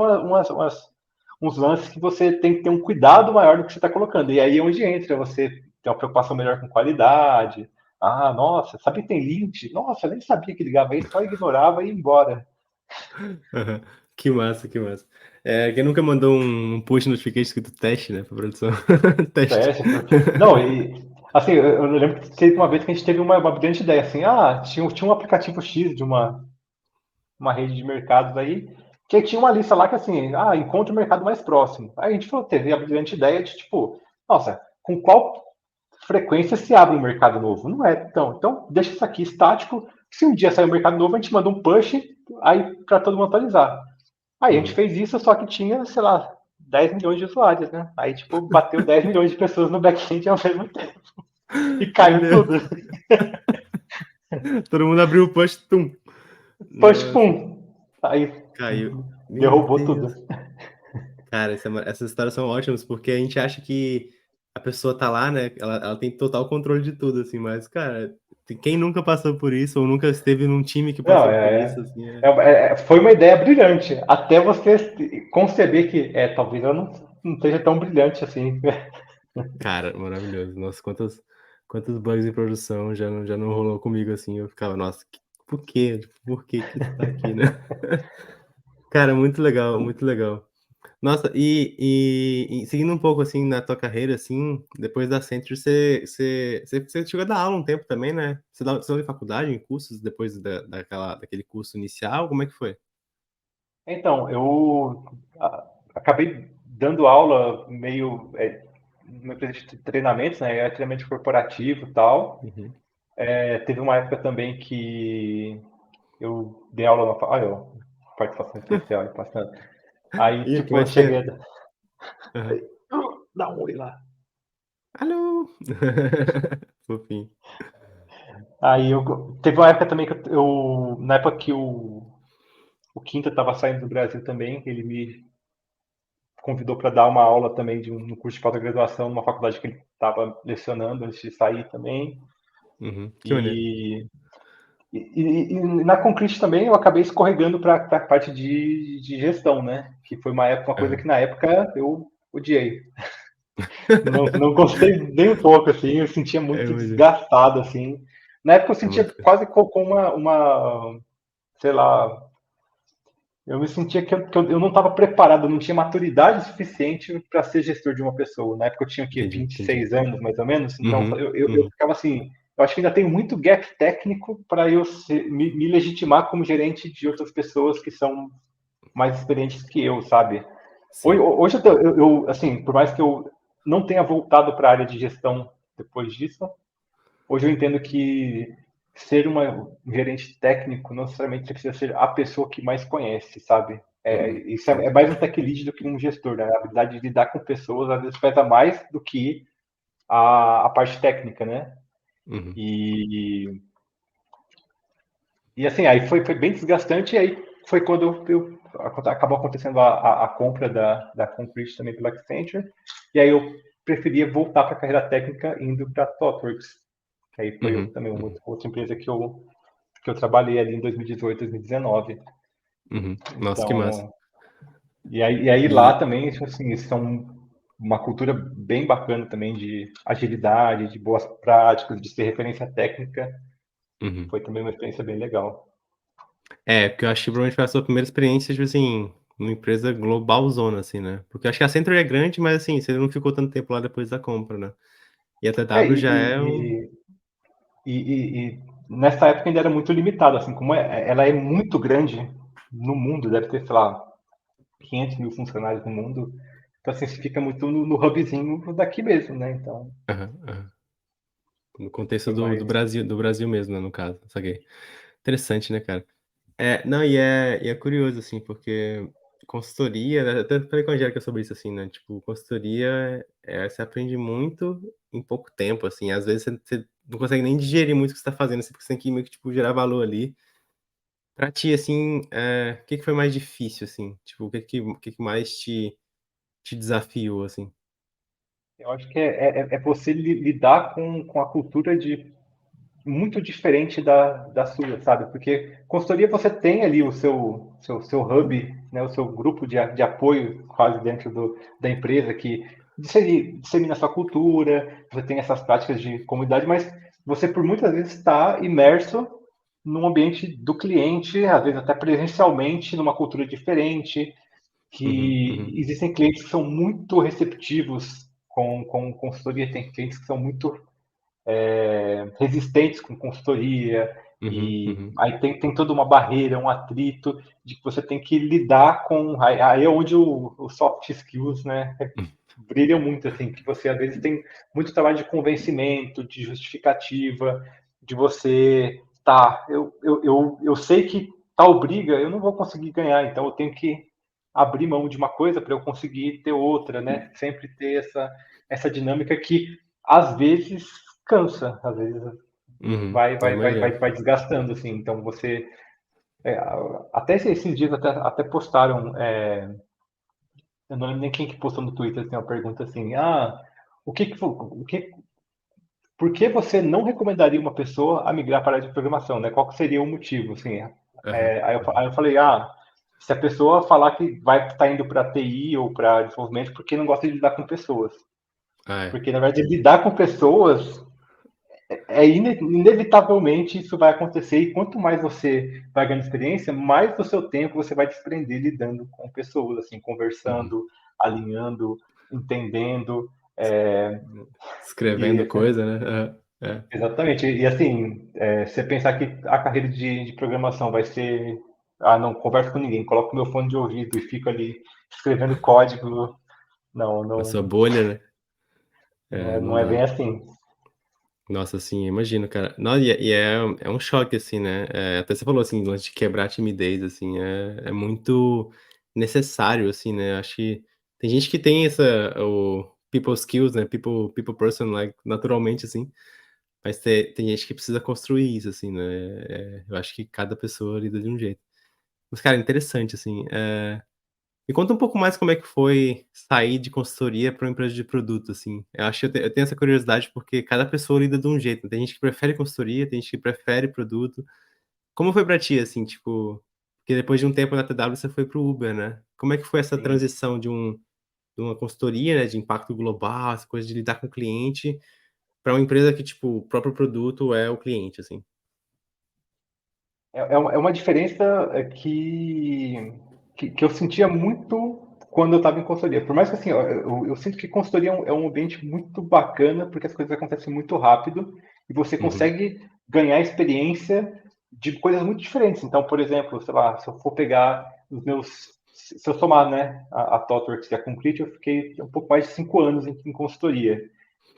uns lances que você tem que ter um cuidado maior do que você está colocando. E aí é onde entra você ter uma preocupação melhor com qualidade. Ah, nossa, sabe que tem lint? Nossa, eu nem sabia que ligava aí, só ignorava e ia embora. aham. Que massa, que massa. Quem nunca mandou um push notification escrito teste, né, pra produção? Teste. Teste, porque. Não, e assim, eu lembro que teve uma vez que a gente teve uma brilhante ideia, assim, tinha um aplicativo X de uma rede de mercados aí, que tinha uma lista lá que assim, encontre o mercado mais próximo. Aí a gente falou, teve a brilhante ideia de tipo, nossa, com qual frequência se abre um mercado novo? Não é tão. Então, deixa isso aqui estático. Se um dia sair um mercado novo, a gente manda um push aí para todo mundo atualizar. Aí a gente Uhum. fez isso, só que tinha, sei lá, 10 milhões de usuários, né? Aí, tipo, bateu 10 milhões de pessoas no back-end ao mesmo tempo. E Meu caiu Deus. tudo. Todo mundo abriu o push, tum. Push, Nossa, pum. Aí caiu. Meu derrubou Deus. tudo. Cara, essas histórias são ótimas, porque a gente acha que a pessoa tá lá, né? Ela tem total controle de tudo, assim, mas, cara, quem nunca passou por isso, ou nunca esteve num time que Não, passou por isso, assim, foi uma ideia brilhante. Até você conceber que, talvez eu não seja tão brilhante assim. cara, maravilhoso. Nossa, quantos bugs em produção já não rolou comigo, assim, eu ficava, nossa, por quê? Tipo, por que isso tá aqui, né? Cara, muito legal, muito legal. Nossa, e seguindo um pouco, assim, na tua carreira, assim, depois da Accenture, você chegou a dar aula um tempo também, né? Você deu em faculdade, em cursos, depois daquele curso inicial, como é que foi? Então, eu acabei dando aula meio numa empresa de treinamentos, né? Treinamento corporativo e tal. Uhum. Teve uma época também que eu dei aula na. Ó, participação especial aí passando. Aí, Ih, o que tipo, eu mais tem? cheguei. Aham. Dá um oi lá. Alô! Fofinho. Aí teve uma época também que na época que o Quinta estava saindo do Brasil também, ele me convidou para dar uma aula também de um curso de pós-graduação numa faculdade que ele estava lecionando antes de sair também. Uhum. Que maneiro. E, e na Concrete também eu acabei escorregando para a parte de gestão, né? Que foi uma coisa Aham. que na época eu odiei. Não gostei nem um pouco, assim, eu sentia muito Imagino. desgastado, assim. Na época eu É sentia muito. quase com sei lá, eu me sentia que eu não estava preparado, eu não tinha maturidade suficiente para ser gestor de uma pessoa. Na época eu tinha o quê? Entendi, entendi. 26 anos, mais ou menos. Então Uhum, eu uhum. ficava assim, eu acho que ainda tenho muito gap técnico para eu me legitimar como gerente de outras pessoas que são mais experientes que eu, sabe? Hoje, Sim. hoje assim, por mais que eu não tenha voltado para a área de gestão depois disso, hoje eu entendo que ser um gerente técnico não necessariamente você precisa ser a pessoa que mais conhece, sabe? Uhum. Isso é Sim. mais um tech lead do que um gestor, né? A habilidade de lidar com pessoas às vezes pesa mais do que a parte técnica, né? Uhum, E, e assim, aí foi bem desgastante, e aí foi quando acabou acontecendo a compra da Concrete também pela Accenture, e aí eu preferia voltar para a carreira técnica indo para a ThoughtWorks, que aí foi uhum, também uma uhum, outra empresa que eu trabalhei ali em 2018, 2019. uhum. Nossa, que massa. Então, e aí lá E também, tipo assim, são uma cultura bem bacana também de agilidade, de boas práticas, de ser referência técnica. uhum. Foi também uma experiência bem legal. Porque eu acho que provavelmente foi a sua primeira experiência, tipo assim, numa empresa globalzona, assim, né. Porque eu acho que a Accenture é grande, mas assim, você não ficou tanto tempo lá depois da compra, né. E a É, TW já é um. e, e, e, e nessa época ainda era muito limitado, assim, como ela é muito grande no mundo, deve ter, sei lá, 500 mil funcionários no mundo. Então, assim, você fica muito no hubzinho daqui mesmo, né? Então, Aham, aham. No contexto foi do mais. Brasil mesmo, né, no caso, saquei. Interessante, né, cara. Não, e é curioso, assim, porque consultoria, né, até falei com a Angélica sobre isso, assim, né, tipo, consultoria, você aprende muito em pouco tempo, assim, às vezes você não consegue nem digerir muito o que você tá fazendo, assim, porque você tem que meio que, tipo, gerar valor ali. Pra ti, assim, o que que foi mais difícil, assim? Tipo, o que que mais te desafiou, assim? Eu acho que é você lidar com a cultura de muito diferente da sua, sabe? Porque consultoria você tem ali o seu hub, né? O seu grupo de apoio quase dentro da empresa que dissemina a sua cultura, você tem essas práticas de comunidade, mas você por muitas vezes está imerso num ambiente do cliente, às vezes até presencialmente, numa cultura diferente, Uhum, uhum, que existem clientes que são muito receptivos com consultoria, tem clientes que são muito resistentes com consultoria, uhum, e uhum. aí tem toda uma barreira, um atrito de que você tem que lidar com. Aí é onde o soft skills, né, brilham muito, assim, que você às vezes tem muito trabalho de convencimento, de justificativa, de você, tá, eu sei que tal briga eu não vou conseguir ganhar, então eu tenho que abrir mão de uma coisa para eu conseguir ter outra, né? Sempre ter essa dinâmica que às vezes cansa, às vezes Uhum, vai, eu vai, vai, vai, imagino. vai desgastando, assim. Então você. É, até esses dias até postaram. Eu não lembro nem quem que postou no Twitter assim, uma pergunta assim: por que você não recomendaria uma pessoa a migrar para a área de programação, né? Qual que seria o motivo, assim? Aham, Aí eu falei, se a pessoa falar que vai estar indo para TI ou para desenvolvimento porque não gosta de lidar com pessoas. ah, é. Porque, na verdade, lidar com pessoas inevitavelmente isso vai acontecer e quanto mais você vai ganhando experiência, mais do seu tempo você vai desprender lidando com pessoas, assim, Uhum. conversando, alinhando, entendendo. É, e Escrevendo coisa, né? exatamente. E assim, você pensar que a carreira de programação vai ser, não converso com ninguém, coloco meu fone de ouvido e fico ali escrevendo código. Não, Na sua não, bolha, né? não Não é bem dá. assim. Nossa, assim, imagino, cara. Não, e é um choque, assim, né? Até você falou, assim, do lance de quebrar a timidez, assim, é muito necessário, assim, né? Acho que tem gente que tem o people skills, né? People person, like, naturalmente, assim, mas tem gente que precisa construir isso, assim, né? Eu acho que cada pessoa lida de um jeito. Mas, cara, interessante, assim. Me conta um pouco mais como é que foi sair de consultoria para uma empresa de produto, assim. Eu acho que eu tenho essa curiosidade, porque cada pessoa lida de um jeito, né. Tem gente que prefere consultoria, tem gente que prefere produto. Como foi pra ti, assim, tipo, porque depois de um tempo na TW você foi para o Uber, né. Como é que foi essa Sim. transição de uma consultoria, né, de impacto global, essa coisa de lidar com o cliente, para uma empresa que, tipo, o próprio produto é o cliente, assim? É uma diferença que eu sentia muito quando eu estava em consultoria. Por mais que assim, eu sinto que consultoria é um ambiente muito bacana, porque as coisas acontecem muito rápido e você Uhum, consegue ganhar experiência de coisas muito diferentes. Então, por exemplo, sei lá, se eu for pegar os meus. Se eu somar, né, a ThoughtWorks e a Concrete, eu fiquei um pouco mais de 5 anos em consultoria.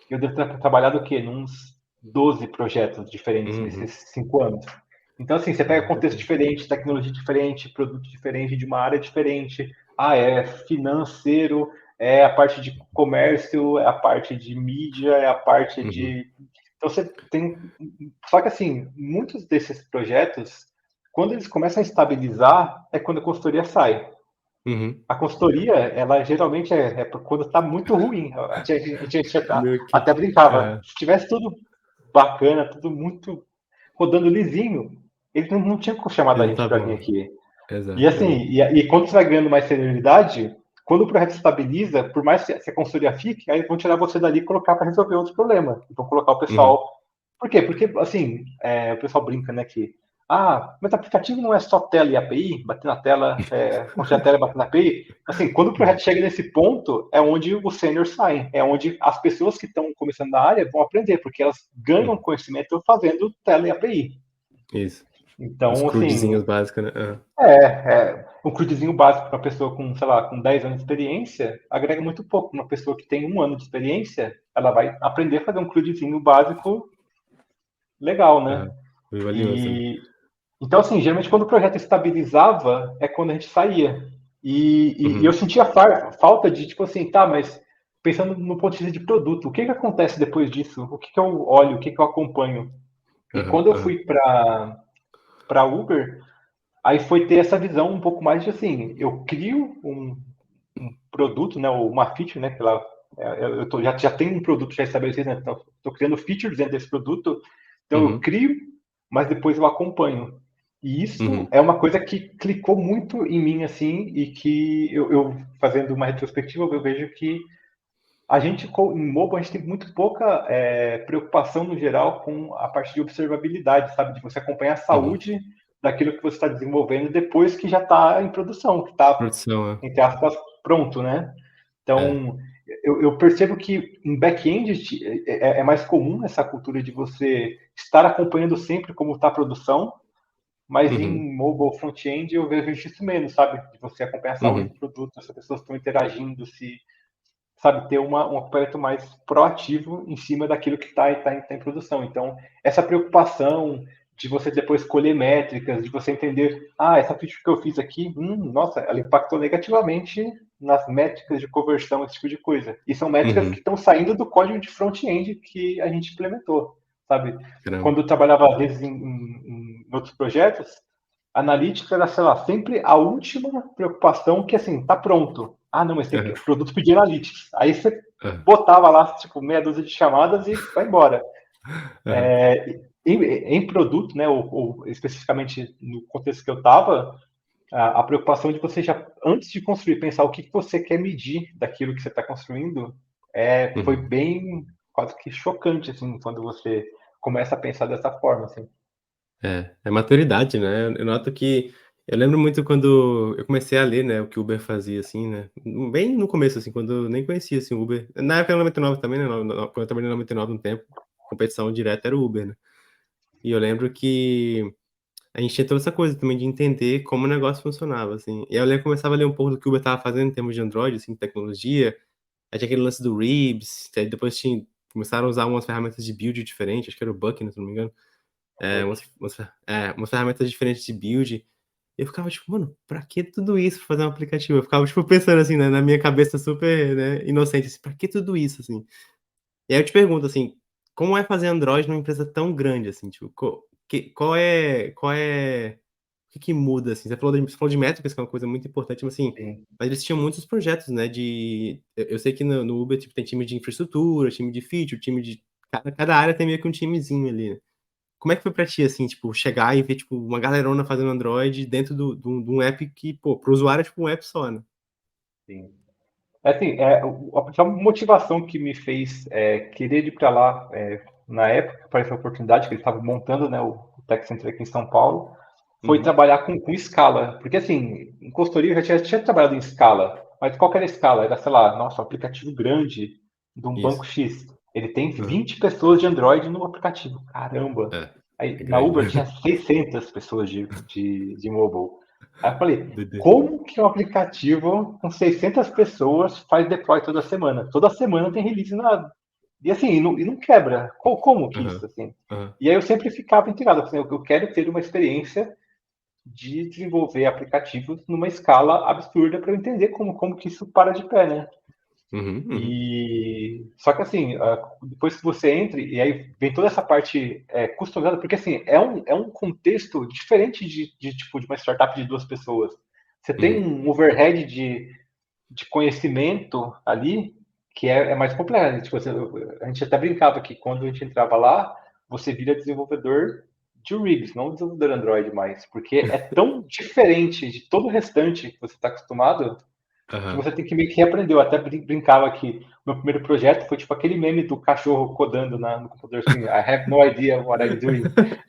Eu devo ter trabalhado o quê? Uns 12 projetos diferentes nesses uhum. 5 anos. Então, assim, você pega Caraca, contexto cara. diferente, tecnologia diferente, produto diferente, de uma área diferente. É financeiro, é a parte de comércio, é a parte de mídia, é a parte Uhum, de. Então, você tem. Só que, assim, muitos desses projetos, quando eles começam a estabilizar, é quando a consultoria sai. uhum. A consultoria, ela geralmente é quando está muito ruim. A gente Meio que até brincava. é, Se tivesse tudo bacana, tudo muito rodando lisinho, eles não tinham chamado a ele não gente tá para vir bom. aqui. E Exato, assim, exato. e quando você vai ganhando mais senioridade, quando o projeto estabiliza, por mais que a consultoria fique, aí vão tirar você dali e colocar para resolver outros problemas. E vão colocar o Uhum, pessoal. Por quê? Porque, assim, o pessoal brinca, né, que. Mas aplicativo não é só tela e API, bater na tela, construir a tela e bater na API. Assim, quando o projeto uhum, chega nesse ponto, é onde os seniors saem, é onde as pessoas que estão começando na área vão aprender, porque elas ganham uhum. conhecimento fazendo tela e API. Isso. Os Então, crudezinhos assim, básicos, né. Aham. um crudezinho básico para uma pessoa com, sei lá, com 10 anos de experiência, agrega muito pouco. Uma pessoa que tem 1 ano de experiência, ela vai aprender a fazer um crudezinho básico legal, né? Aham. Foi valioso, né. E, Então, assim, geralmente quando o projeto estabilizava, é quando a gente saía. E eu Uhum. sentia falta de, tipo assim, tá, mas pensando no ponto de vista de produto, o que que acontece depois disso? O que que eu olho? O que que eu acompanho? E Aham, quando eu aham. fui para Uber, aí foi ter essa visão um pouco mais de assim, eu crio um produto, né, ou uma feature, né, que ela, já tenho um produto já estabelecido, né, então estou criando features dentro desse produto, então eu Uhum. crio, mas depois eu acompanho. E isso Uhum. é uma coisa que clicou muito em mim, assim, e que eu fazendo uma retrospectiva, eu vejo que a gente, em mobile, a gente tem muito pouca preocupação no geral com a parte de observabilidade, sabe? De você acompanhar a Uhum. saúde daquilo que você está desenvolvendo depois que já está em produção, que está, Produção, entre aspas, pronto, né? é. Então, eu percebo que em back-end é mais comum essa cultura de você estar acompanhando sempre como está a produção, mas Uhum. em mobile front-end eu vejo isso menos, sabe? De você acompanhar a saúde Uhum. do produto, se as pessoas estão interagindo, se sabe, ter um acompanhamento mais proativo em cima daquilo que está em produção. Então, essa preocupação de você depois colher métricas, de você entender, essa feature que eu fiz aqui, nossa, ela impactou negativamente nas métricas de conversão, esse tipo de coisa. E são métricas que Uhum. estão saindo do código de front-end que a gente implementou, sabe? Caramba. Quando eu trabalhava, às vezes, em outros projetos, a analítica era, sei lá, sempre a última preocupação que, assim, tá pronto. Não, mas tem que, Aham. o produto pedir analytics. Aí você Aham. botava lá, tipo, meia dúzia de chamadas e vai embora. Aham. Em produto, né, ou especificamente no contexto que eu estava, a preocupação de você já, antes de construir, pensar o que você quer medir daquilo que você está construindo, foi Uhum. bem, quase que chocante, assim, quando você começa a pensar dessa forma, assim. É maturidade, né. Eu noto que eu lembro muito quando eu comecei a ler, né, o que o Uber fazia, assim, né, bem no começo, assim, quando eu nem conhecia, assim, o Uber. Na época era 99 também, né, quando eu trabalhei na 99 um tempo, competição direta era o Uber, né. E eu lembro que a gente tinha toda essa coisa também de entender como o negócio funcionava, assim. E aí eu lembro que eu começava a ler um pouco do que o Uber estava fazendo em termos de Android, assim, tecnologia, aí tinha aquele lance do Ribs, aí depois começaram a usar umas ferramentas de build diferente, acho que era o Buck, né, se não me engano. Umas ferramentas diferentes de build. Eu ficava tipo: "Mano, pra que tudo isso pra fazer um aplicativo?" Eu ficava, tipo, pensando assim, né, na minha cabeça super, né, inocente, assim: "Pra que tudo isso?", assim. E aí eu te pergunto, assim, como é fazer Android numa empresa tão grande, assim, tipo, qual é o que que muda, assim? Você falou de métricas, que é uma coisa muito importante, Sim, mas eles tinham muitos projetos, né, eu sei que no Uber, tipo, tem time de infraestrutura, time de feature, time de cada área tem meio que um timezinho ali, né. Como é que foi pra ti, assim, tipo, chegar e ver, tipo, uma galerona fazendo Android dentro de um app que, pô, para o usuário é tipo um app só, né? sim. Assim, a principal motivação que me fez querer ir para lá, na época que apareceu a oportunidade, que eles estavam montando, né, o Tech Center aqui em São Paulo, foi Uhum. trabalhar com Scala. Porque, assim, em consultoria eu já tinha trabalhado em Scala, mas qual que era a Scala? Era, sei lá, nossa, um aplicativo grande de um banco Isso. X. Ele tem Aham. 20 pessoas de Android no aplicativo. Caramba! É Aí, na grande. Uber tinha 600 pessoas de mobile. Aí eu falei, Doideira. como que um aplicativo com 600 pessoas faz deploy toda semana? Toda semana tem release na. E assim, e não quebra. Como que isso, Aham. assim? Aham. E aí eu sempre ficava intrigado, assim, eu quero ter uma experiência de desenvolver aplicativos numa escala absurda para eu entender como que isso para de pé, né? Uhum, uhum. E só que assim, depois que você entra, e aí vem toda essa parte customizada, porque assim, é um contexto diferente tipo de uma startup de duas pessoas. Você tem Uhum. um overhead de conhecimento ali que é mais complexo. Tipo, a gente até brincava que quando a gente entrava lá, você vira desenvolvedor de Ruby, não desenvolvedor Android mais, porque é tão diferente de todo o restante que você está acostumado que Aham. você tem que meio que reaprender. Eu até brincava que o meu primeiro projeto foi tipo aquele meme do cachorro codando no computador assim, I have no idea what I'm doing.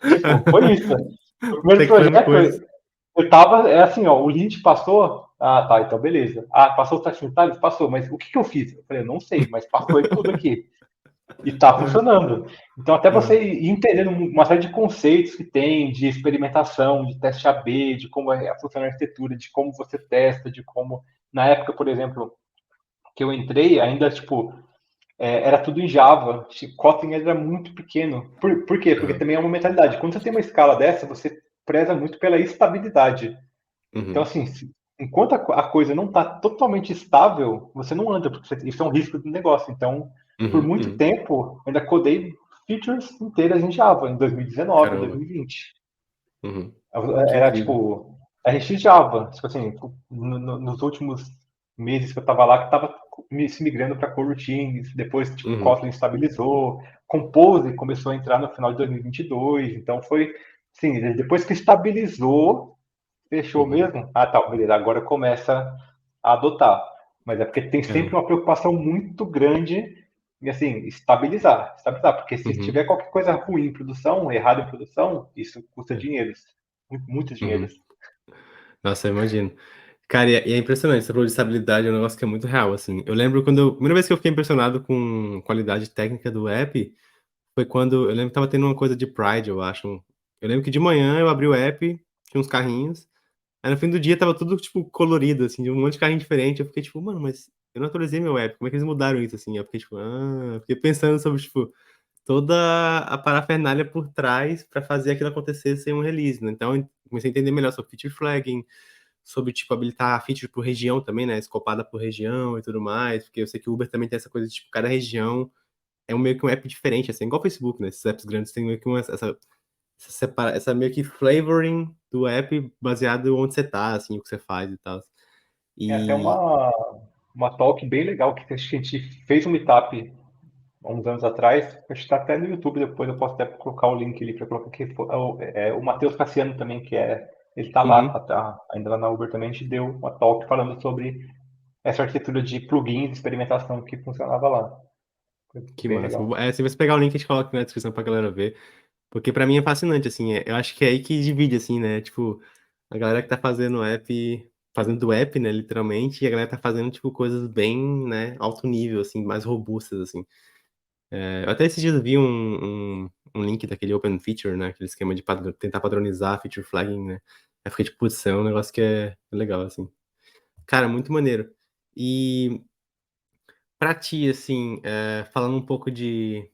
Tipo, foi isso. O primeiro Teclando projeto, coisas. eu tava, assim, ó, o lead passou, tá, então beleza. Passou os testes unitários? Passou, mas o que que eu fiz? Eu falei, eu não sei, mas passou aí tudo aqui. E tá Aham. funcionando. Então, até Aham. você ir entendendo uma série de conceitos que tem, de experimentação, de teste A/B, de como funciona a arquitetura, de como você testa, de como. Na época, por exemplo, que eu entrei, ainda, tipo, era tudo em Java. Kotlin era muito pequeno. Por quê? Porque Aham. também é uma mentalidade. Quando você tem uma escala dessa, você preza muito pela estabilidade. Então, Uhum. assim, enquanto a coisa não está totalmente estável, você não anda, porque isso é um risco do negócio. Então, por Uhum. muito Uhum. tempo, eu ainda codei features inteiras em Java, em 2019, Caramba. 2020. Uhum. Que Era incrível. tipo RX Java, tipo assim, nos últimos meses que eu tava lá, que tava se migrando para coroutines, depois tipo Uhum. Kotlin estabilizou, Compose começou a entrar no final de 2022, então foi, sim, depois que estabilizou, fechou Uhum. mesmo, ah tá, beleza, agora começa a adotar, mas é porque tem sempre Caramba. uma preocupação muito grande em assim, estabilizar, porque se Uhum. tiver qualquer coisa ruim em produção, errado em produção, isso custa É. dinheiro, muito dinheiro. Uhum. Nossa, eu imagino. Cara, e é impressionante, você falou de estabilidade, é um negócio que é muito real, assim. Eu lembro quando a primeira vez que eu fiquei impressionado com qualidade técnica do app, foi quando eu lembro que estava tendo uma coisa de Pride, eu acho. Eu lembro que de manhã eu abri o app, tinha uns carrinhos, aí no fim do dia estava tudo, tipo, colorido, assim, de um monte de carrinho diferente. Eu fiquei tipo: "Mano, mas eu não atualizei meu app, como é que eles mudaram isso, assim?". Eu fiquei tipo: "Ah", fiquei pensando sobre, tipo, toda a parafernália por trás pra fazer aquilo acontecer sem um release, né. Então eu comecei a entender melhor sobre feature flagging, sobre, tipo, habilitar feature por região também, né, escopada por região e tudo mais, porque eu sei que o Uber também tem essa coisa de, tipo, cada região é um meio que um app diferente, assim, igual o Facebook, né, esses apps grandes têm meio que essa meio que flavoring do app baseado onde você tá, assim, o que você faz e tal. Tem até E uma talk bem legal que a gente fez um meetup há uns anos atrás, acho que está até no YouTube depois, eu posso até colocar o link ali para colocar aqui. O Matheus Cassiano também, ele está lá, uhum, ainda lá na Uber também, a gente deu uma talk falando sobre essa arquitetura de plugins de experimentação que funcionava lá. Foi que bem massa. legal. Se você pegar o link, a gente coloca na descrição pra galera ver, porque pra mim é fascinante, assim, eu acho que é aí que divide, assim, né, tipo, a galera que tá fazendo app fazendo do app, né, literalmente, e a galera tá fazendo, tipo, coisas bem, né, alto nível, assim, mais robustas, assim. Eu até esses dias vi um link daquele Open Feature, né, aquele esquema de tentar padronizar feature flagging, né. Aí eu fiquei tipo: "Putz, é um negócio que é legal, assim". Cara, muito maneiro. E pra ti, assim, falando um pouco de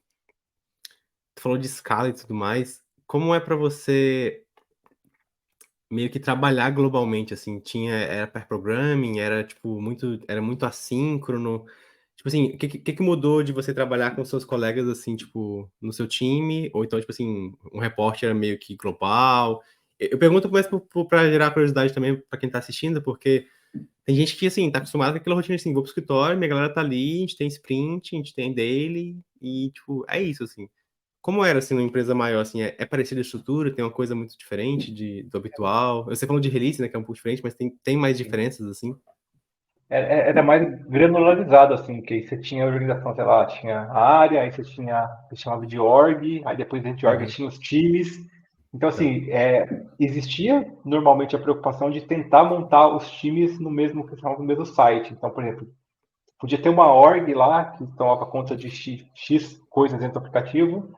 tu falou de escala e tudo mais, como é pra você meio que trabalhar globalmente, assim? Era pair programming, era muito assíncrono? Tipo assim, o que mudou de você trabalhar com seus colegas, assim, tipo, no seu time? Ou então, tipo assim, um reporte era meio que global? Eu pergunto mais pra gerar curiosidade também pra quem tá assistindo, porque tem gente que, assim, tá acostumado com aquela rotina assim: "Vou para o escritório, minha galera tá ali, a gente tem sprint, a gente tem daily", e, tipo, é isso, assim. Como era, assim, numa empresa maior, assim, é parecida a estrutura, tem uma coisa muito diferente do habitual? Você falou de release, né, que é um pouco diferente, mas tem mais diferenças, assim? Era mais granularizado, assim, que aí você tinha a organização, sei lá, tinha a área, aí você chamava de org, aí depois dentro de org Uhum, tinha os times. Então, tá. assim, existia normalmente a preocupação de tentar montar os times no mesmo, que chamava, no mesmo site. Então, por exemplo, podia ter uma org lá que tomava conta de X coisas dentro do aplicativo,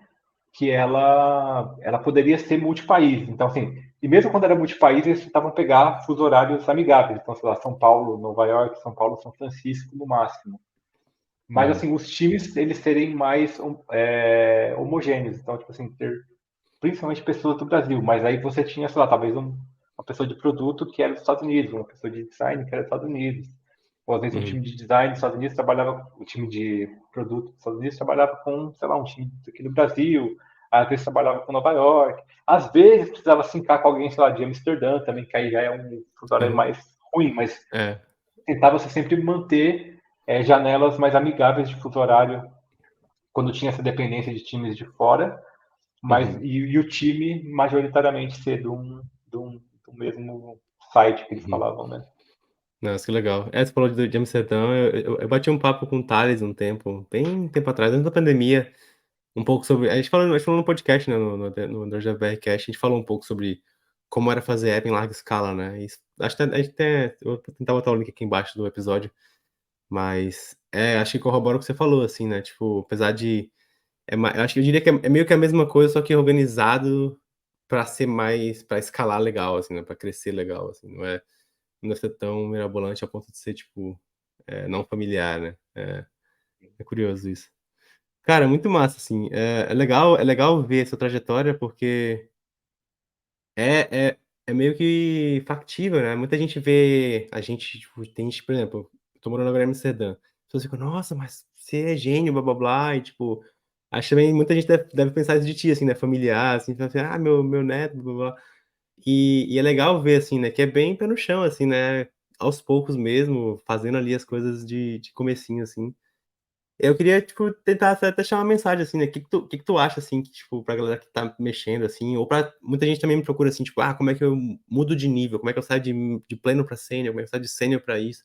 que ela poderia ser multipaís. Então, assim, e mesmo quando era multipaís, eles tentavam pegar fuso horários amigáveis. Então, sei lá, São Paulo, Nova York, São Paulo, São Francisco, no máximo. Mas, Uhum, assim, os times, eles serem mais homogêneos. Então, tipo assim, ter principalmente pessoas do Brasil. Mas aí você tinha, sei lá, talvez uma pessoa de produto que era dos Estados Unidos, uma pessoa de design que era dos Estados Unidos. Ou às vezes um uhum, time de design dos Estados Unidos trabalhava, o time de produto dos Estados Unidos trabalhava com, sei lá, um time aqui do Brasil, às vezes trabalhava com Nova York, às vezes precisava sincar com alguém, sei lá, de Amsterdã também, que aí já é um fuso horário uhum. mais ruim, mas É. tentava-se sempre manter janelas mais amigáveis de fuso horário quando tinha essa dependência de times de fora, mas Uhum, e o time majoritariamente ser do mesmo site que eles uhum. falavam, né? Nossa, que legal. Você falou de Amsterdã, eu bati um papo com o Thales um tempo, bem tempo atrás, antes da pandemia, um pouco sobre a gente falou no podcast, né, no Android BRcast, a gente falou um pouco sobre como era fazer app em larga escala, né, acho que a gente até eu vou tentar botar o link aqui embaixo do episódio, mas, acho que corrobora o que você falou, assim, né, tipo, apesar de eu acho que eu diria que é meio que a mesma coisa, só que organizado pra escalar legal, assim, né, pra crescer legal, assim, não deve ser tão mirabolante a ponto de ser, tipo, não familiar, né. É curioso isso. Cara, muito massa, assim, é legal ver essa trajetória, porque É, é meio que factível, né? Muita gente vê a gente, tipo, tem gente, por exemplo, eu tô morando agora em Amsterdã. As pessoas ficam, nossa, mas você é gênio, blá blá blá, e tipo, acho que também muita gente deve pensar isso de ti, assim, né? Familiar, assim, fala assim, ah, meu neto, blá blá blá. E é legal ver, assim, né? Que é bem pé no chão, assim, né? Aos poucos mesmo, fazendo ali as coisas de comecinho, assim. Eu queria, tipo, tentar até deixar uma mensagem, assim, né, que tu acha, assim, que, tipo, pra galera que tá mexendo, assim, ou pra muita gente também me procura, assim, tipo: "Ah, como é que eu mudo de nível? Como é que eu saio de pleno pra sênior? Como é que eu saio de sênior pra isso?".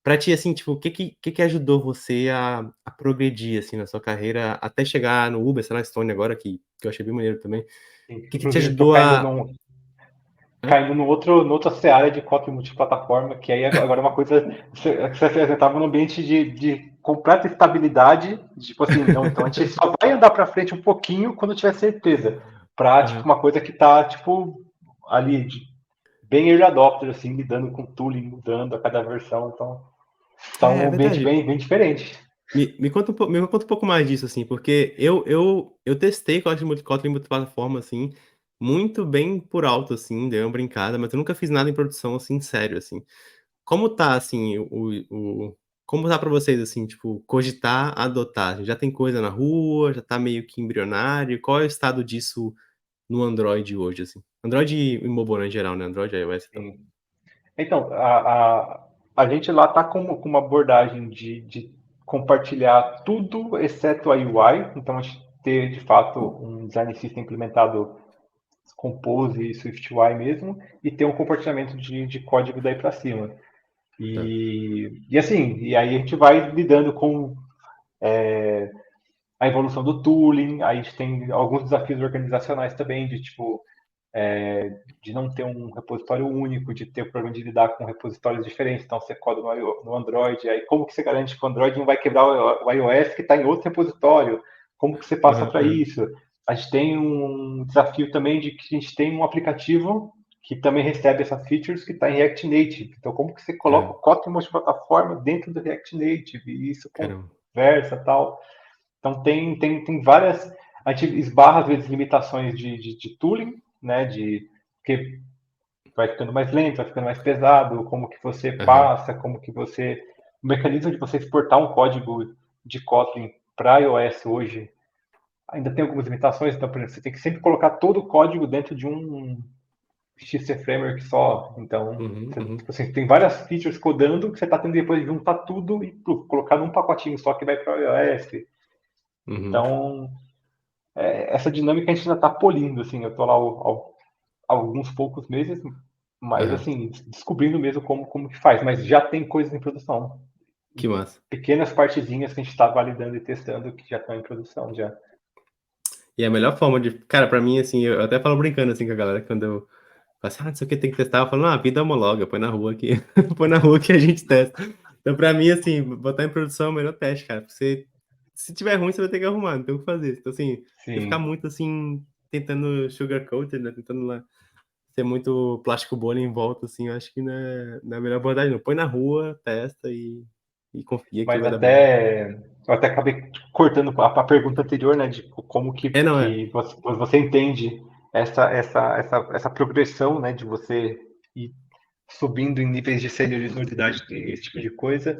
Pra ti, assim, tipo, o que que ajudou você a progredir, assim, na sua carreira até chegar no Uber, sei lá, Stone agora, que eu achei bem maneiro também. O que que te Inclusive, estou ajudou caindo a hã? caindo no outra seara de código multiplataforma, que aí agora é uma coisa que você apresentava num ambiente de completa estabilidade, tipo assim, não, então a gente só vai andar para frente um pouquinho quando tiver certeza, para tipo Aham. uma coisa que tá tipo ali bem early adopter assim, lidando com tooling, mudando a cada versão, então tá É, um é ambiente verdade. bem diferente. Me conta um pouco mais disso, assim, porque eu testei Kotlin multiplataforma, assim, muito bem por alto, assim, dei uma brincada, mas eu nunca fiz nada em produção, assim, sério, assim. Como tá, assim, como tá pra vocês, assim, tipo, cogitar, adotar? Já tem coisa na rua, já tá meio que embrionário? Qual é o estado disso no Android hoje, assim? Android e mobile, né, em geral, né, Android, iOS e tal. Sim. Então, a gente lá está com uma abordagem de compartilhar tudo exceto a UI, então a gente ter de fato um design system implementado Compose e SwiftUI mesmo, e ter um compartilhamento de código daí para cima. Tá. E assim, e aí a gente vai lidando com a evolução do tooling, aí a gente tem alguns desafios organizacionais também, de tipo, de não ter um repositório único, de ter o problema de lidar com repositórios diferentes. Então, você coda no Android, aí como que você garante que o Android não vai quebrar o iOS que está em outro repositório? Como que você passa Aham, para aham, isso? A gente tem um desafio também de que a gente tem um aplicativo que também recebe essas features que está em React Native. Então, como que você coloca aham. o Kotlin multiplataforma dentro do React Native? E isso Caramba. conversa tal. Então, tem várias. A gente esbarra, às vezes, limitações de tooling, né? Porque vai ficando mais lento, vai ficando mais pesado, como que você Aham. passa, como que você. O mecanismo de você exportar um código de Kotlin para iOS hoje ainda tem algumas limitações, então, por exemplo, você tem que sempre colocar todo o código dentro de um XC Framework só. Então, Uhum, você, uhum, tipo assim, tem várias features codando que você está tendo depois de juntar tudo e colocar num pacotinho só que vai para o iOS. uhum. Então, essa dinâmica a gente ainda está polindo, assim, eu estou lá há alguns poucos meses, mas Aham. assim, descobrindo mesmo como que faz, mas já tem coisas em produção. Que massa. Pequenas partezinhas que a gente está validando e testando que já estão em produção já. E a melhor forma de cara, pra mim, assim, eu até falo brincando, assim, com a galera quando eu falo assim: "Ah, não sei o que, tem que testar", eu falo: "Não, a vida homologa, põe na rua aqui, põe na rua que a gente testa". Então, pra mim, assim, botar em produção é o melhor teste, cara, porque você se tiver ruim, você vai ter que arrumar, não tem o que fazer. Então, assim, você ficar Sim, muito, assim, tentando sugarcoat, né, tentando lá ser muito plástico bolha em volta, assim, eu acho que não é a melhor abordagem não. Põe na rua, testa e confia que mas vai dar bom. eu até acabei cortando a pergunta anterior, né, de como É, não, é. que você entende essa progressão, né, de você ir subindo em níveis de senioridade, esse tipo de coisa.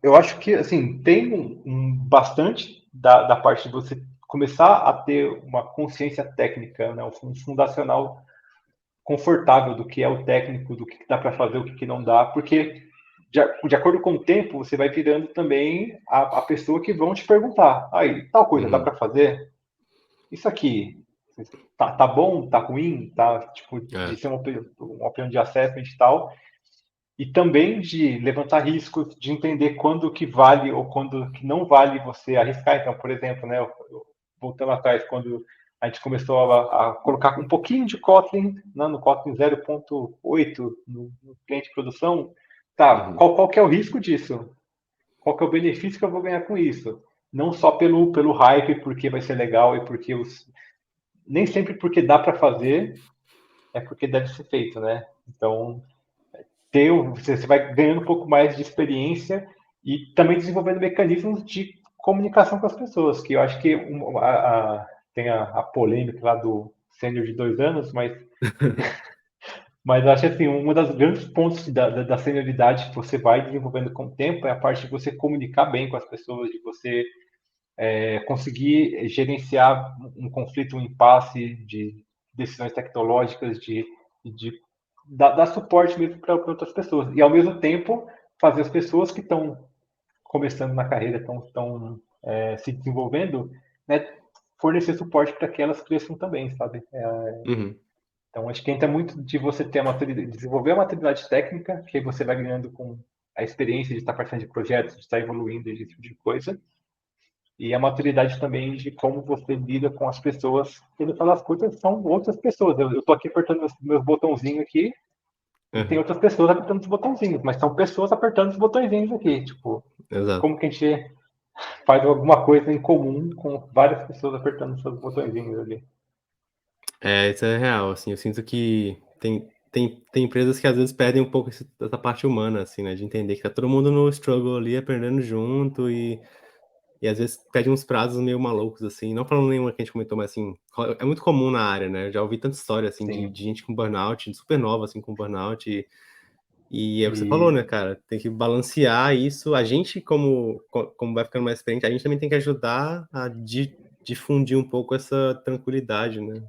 Eu acho que assim tem bastante da parte de você começar a ter uma consciência técnica, né, um fundacional confortável do que é o técnico, do que dá para fazer, o que não dá, porque de acordo com o tempo você vai virando também a pessoa que vão te perguntar, aí tal coisa dá Uhum. para fazer? Isso aqui tá bom, tá ruim, tá tipo de É. ser uma opinião de assessment e tal, e também de levantar riscos, de entender quando que vale ou quando que não vale você arriscar. Então, por exemplo, né, voltando atrás, quando a gente começou a colocar um pouquinho de Kotlin, né, no Kotlin 0.8 no cliente de produção, tá, Uhum. qual que é o risco disso? Qual que é o benefício que eu vou ganhar com isso? Não só pelo hype, porque vai ser legal e porque nem sempre porque dá para fazer é porque deve ser feito, né? Então, você vai ganhando um pouco mais de experiência e também desenvolvendo mecanismos de comunicação com as pessoas, que eu acho que tem a polêmica lá do sênior de 2 anos, mas acho assim, um dos grandes pontos da senioridade que você vai desenvolvendo com o tempo é a parte de você comunicar bem com as pessoas, de você conseguir gerenciar um conflito, um impasse de decisões tecnológicas, de dar suporte mesmo para outras pessoas. E, ao mesmo tempo, fazer as pessoas que estão começando na carreira, estão se desenvolvendo, né, fornecer suporte para que elas cresçam também, sabe? Uhum. Então, acho que entra muito de você ter a maturidade, desenvolver a maturidade técnica, que aí você vai ganhando com a experiência de estar participando de projetos, de estar evoluindo, esse tipo de coisa. E a maturidade também de como você lida com as pessoas, que no final das contas são outras pessoas. Eu estou aqui apertando meus botãozinhos aqui, e tem Uhum. outras pessoas apertando os botãozinhos, mas são pessoas apertando os botõezinhos aqui. Tipo, Exato. como que a gente faz alguma coisa em comum com várias pessoas apertando seus botõezinhos ali? É, isso é real, assim, eu sinto que tem empresas que às vezes perdem um pouco essa parte humana, assim, né, de entender que tá todo mundo no struggle ali, aprendendo junto e às vezes pede uns prazos meio malucos, assim, não falando nenhuma que a gente comentou, mas assim, é muito comum na área, né, eu já ouvi tanta história, assim, Sim. de gente com burnout, super nova, assim, com burnout e é o que você falou, E, né, cara, tem que balancear isso, a gente como vai ficando mais experiente, a gente também tem que ajudar a difundir um pouco essa tranquilidade, né.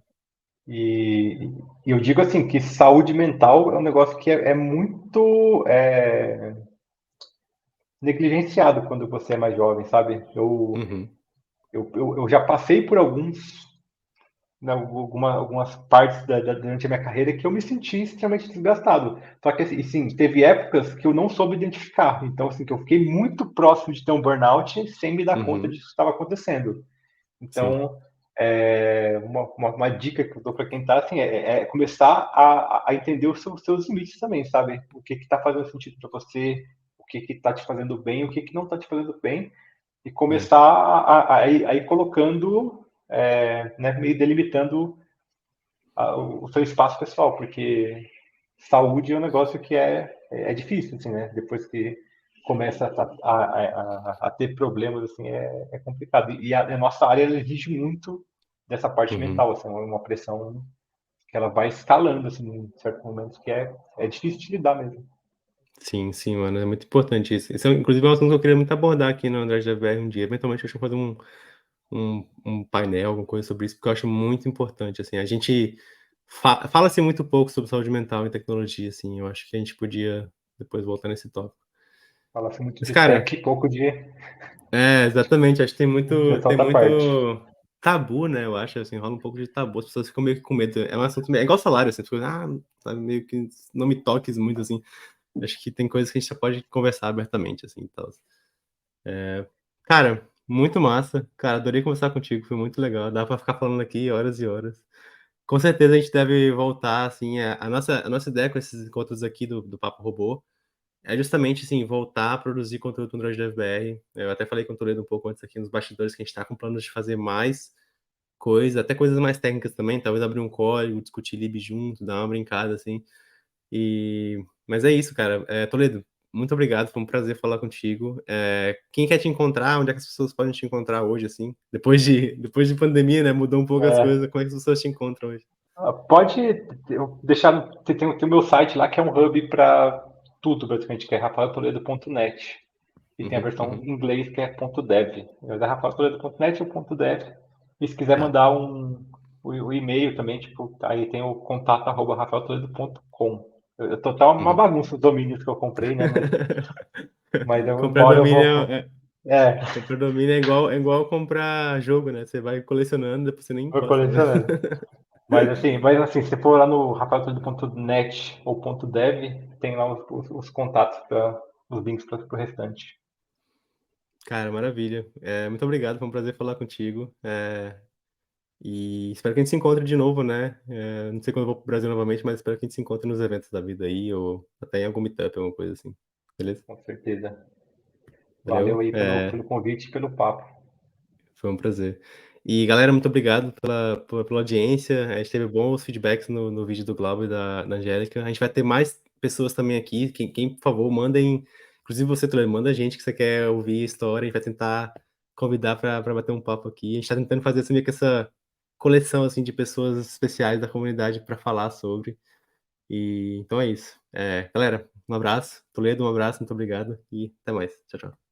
e eu digo assim, que saúde mental é um negócio que é muito negligenciado quando você é mais jovem, sabe? Uhum, Eu já passei por né, algumas partes durante a minha carreira que eu me senti extremamente desgastado. Só que, assim, teve épocas que eu não soube identificar. Então, assim, que eu fiquei muito próximo de ter um burnout sem me dar conta uhum, disso que estava acontecendo. sim. Então, uma dica que eu dou para quem está assim, é começar a entender os seus limites também, sabe? O que está fazendo sentido para você, o que está te fazendo bem, o que não está te fazendo bem, e É. começar a ir colocando, né, meio delimitando o seu espaço pessoal, porque saúde é um negócio que é difícil, assim, né? Depois que começa a ter problemas, assim, é complicado. E a nossa área ela exige muito dessa parte Uhum. mental, assim, uma pressão que ela vai escalando, assim, em certos momentos, que é difícil de lidar mesmo. Sim, sim, mano, é muito importante isso. Isso é inclusive é um assunto que eu queria muito abordar aqui no Android DVR um dia, eventualmente acho que eu vou fazer um painel, alguma coisa sobre isso, porque eu acho muito importante, assim, a gente fala-se muito pouco sobre saúde mental e tecnologia, assim, eu acho que a gente podia depois voltar nesse tópico. Fala-se muito Mas de cara, tech e pouco exatamente, acho que dessa tem outra parte. muito tabu, né, eu acho, assim, rola um pouco de tabu, as pessoas ficam meio que com medo, é um assunto meio é igual salário, assim, fica: "Ah, sabe, meio que não me toques muito", assim. Acho que tem coisas que a gente já pode conversar abertamente, assim, e tal. Cara, muito massa. Cara, adorei conversar contigo, foi muito legal. Dá pra ficar falando aqui horas e horas. Com certeza a gente deve voltar, assim, a nossa ideia com esses encontros aqui do Papo Robô é justamente, assim, voltar a produzir conteúdo no Android Dev BR. Eu até falei com o Toledo um pouco antes aqui nos bastidores que a gente tá com planos de fazer mais coisa, até coisas mais técnicas também, talvez abrir um código, discutir lib junto, dar uma brincada, assim. Mas é isso, cara. Toledo, muito obrigado, foi um prazer falar contigo. Quem quer te encontrar, onde é que as pessoas podem te encontrar hoje, assim? Depois de pandemia, né, mudou um pouco as É, coisas, como é que as pessoas te encontram hoje? pode deixar, tem o meu site lá que é um hub para tudo, basicamente, que é rafaeltoledo.net. E tem a Uhum, versão uhum. em inglês que é .dev. É rafaeltoledo.net ou .dev. E se quiser Tá. mandar o e-mail também, tipo, aí tem o contato arroba rafaeltoledo.com. Eu tô tá uma Uhum. bagunça os domínios que eu comprei, né? Mas Comprar uma hora eu domínio vou. É, comprar domínio é igual comprar jogo, né? Você vai colecionando, depois você nem vou encosta mais. colecionando. Mas assim, se for lá no rafaeltoledo.net ou .dev, tem lá os contatos, os links para o restante. Cara, maravilha. Muito obrigado, foi um prazer falar contigo. E espero que a gente se encontre de novo, né? Não sei quando eu vou pro Brasil novamente, mas espero que a gente se encontre nos eventos da vida aí, ou até em algum meetup, alguma coisa assim. Beleza? Com certeza. Valeu Valeu? aí pelo convite e pelo papo. Foi um prazer. E galera, muito obrigado pela audiência. A gente teve bons feedbacks no vídeo do Glauber e da Angélica. A gente vai ter mais pessoas também aqui. Por favor, mandem. Inclusive você, Tulio, manda a gente que você quer ouvir a história. A gente vai tentar convidar para bater um papo aqui. A gente tá tentando fazer assim, meio que essa coleção, assim, de pessoas especiais da comunidade para falar sobre. E então é isso. Galera, um abraço. Toledo, um abraço, muito obrigado e até mais. Tchau, tchau.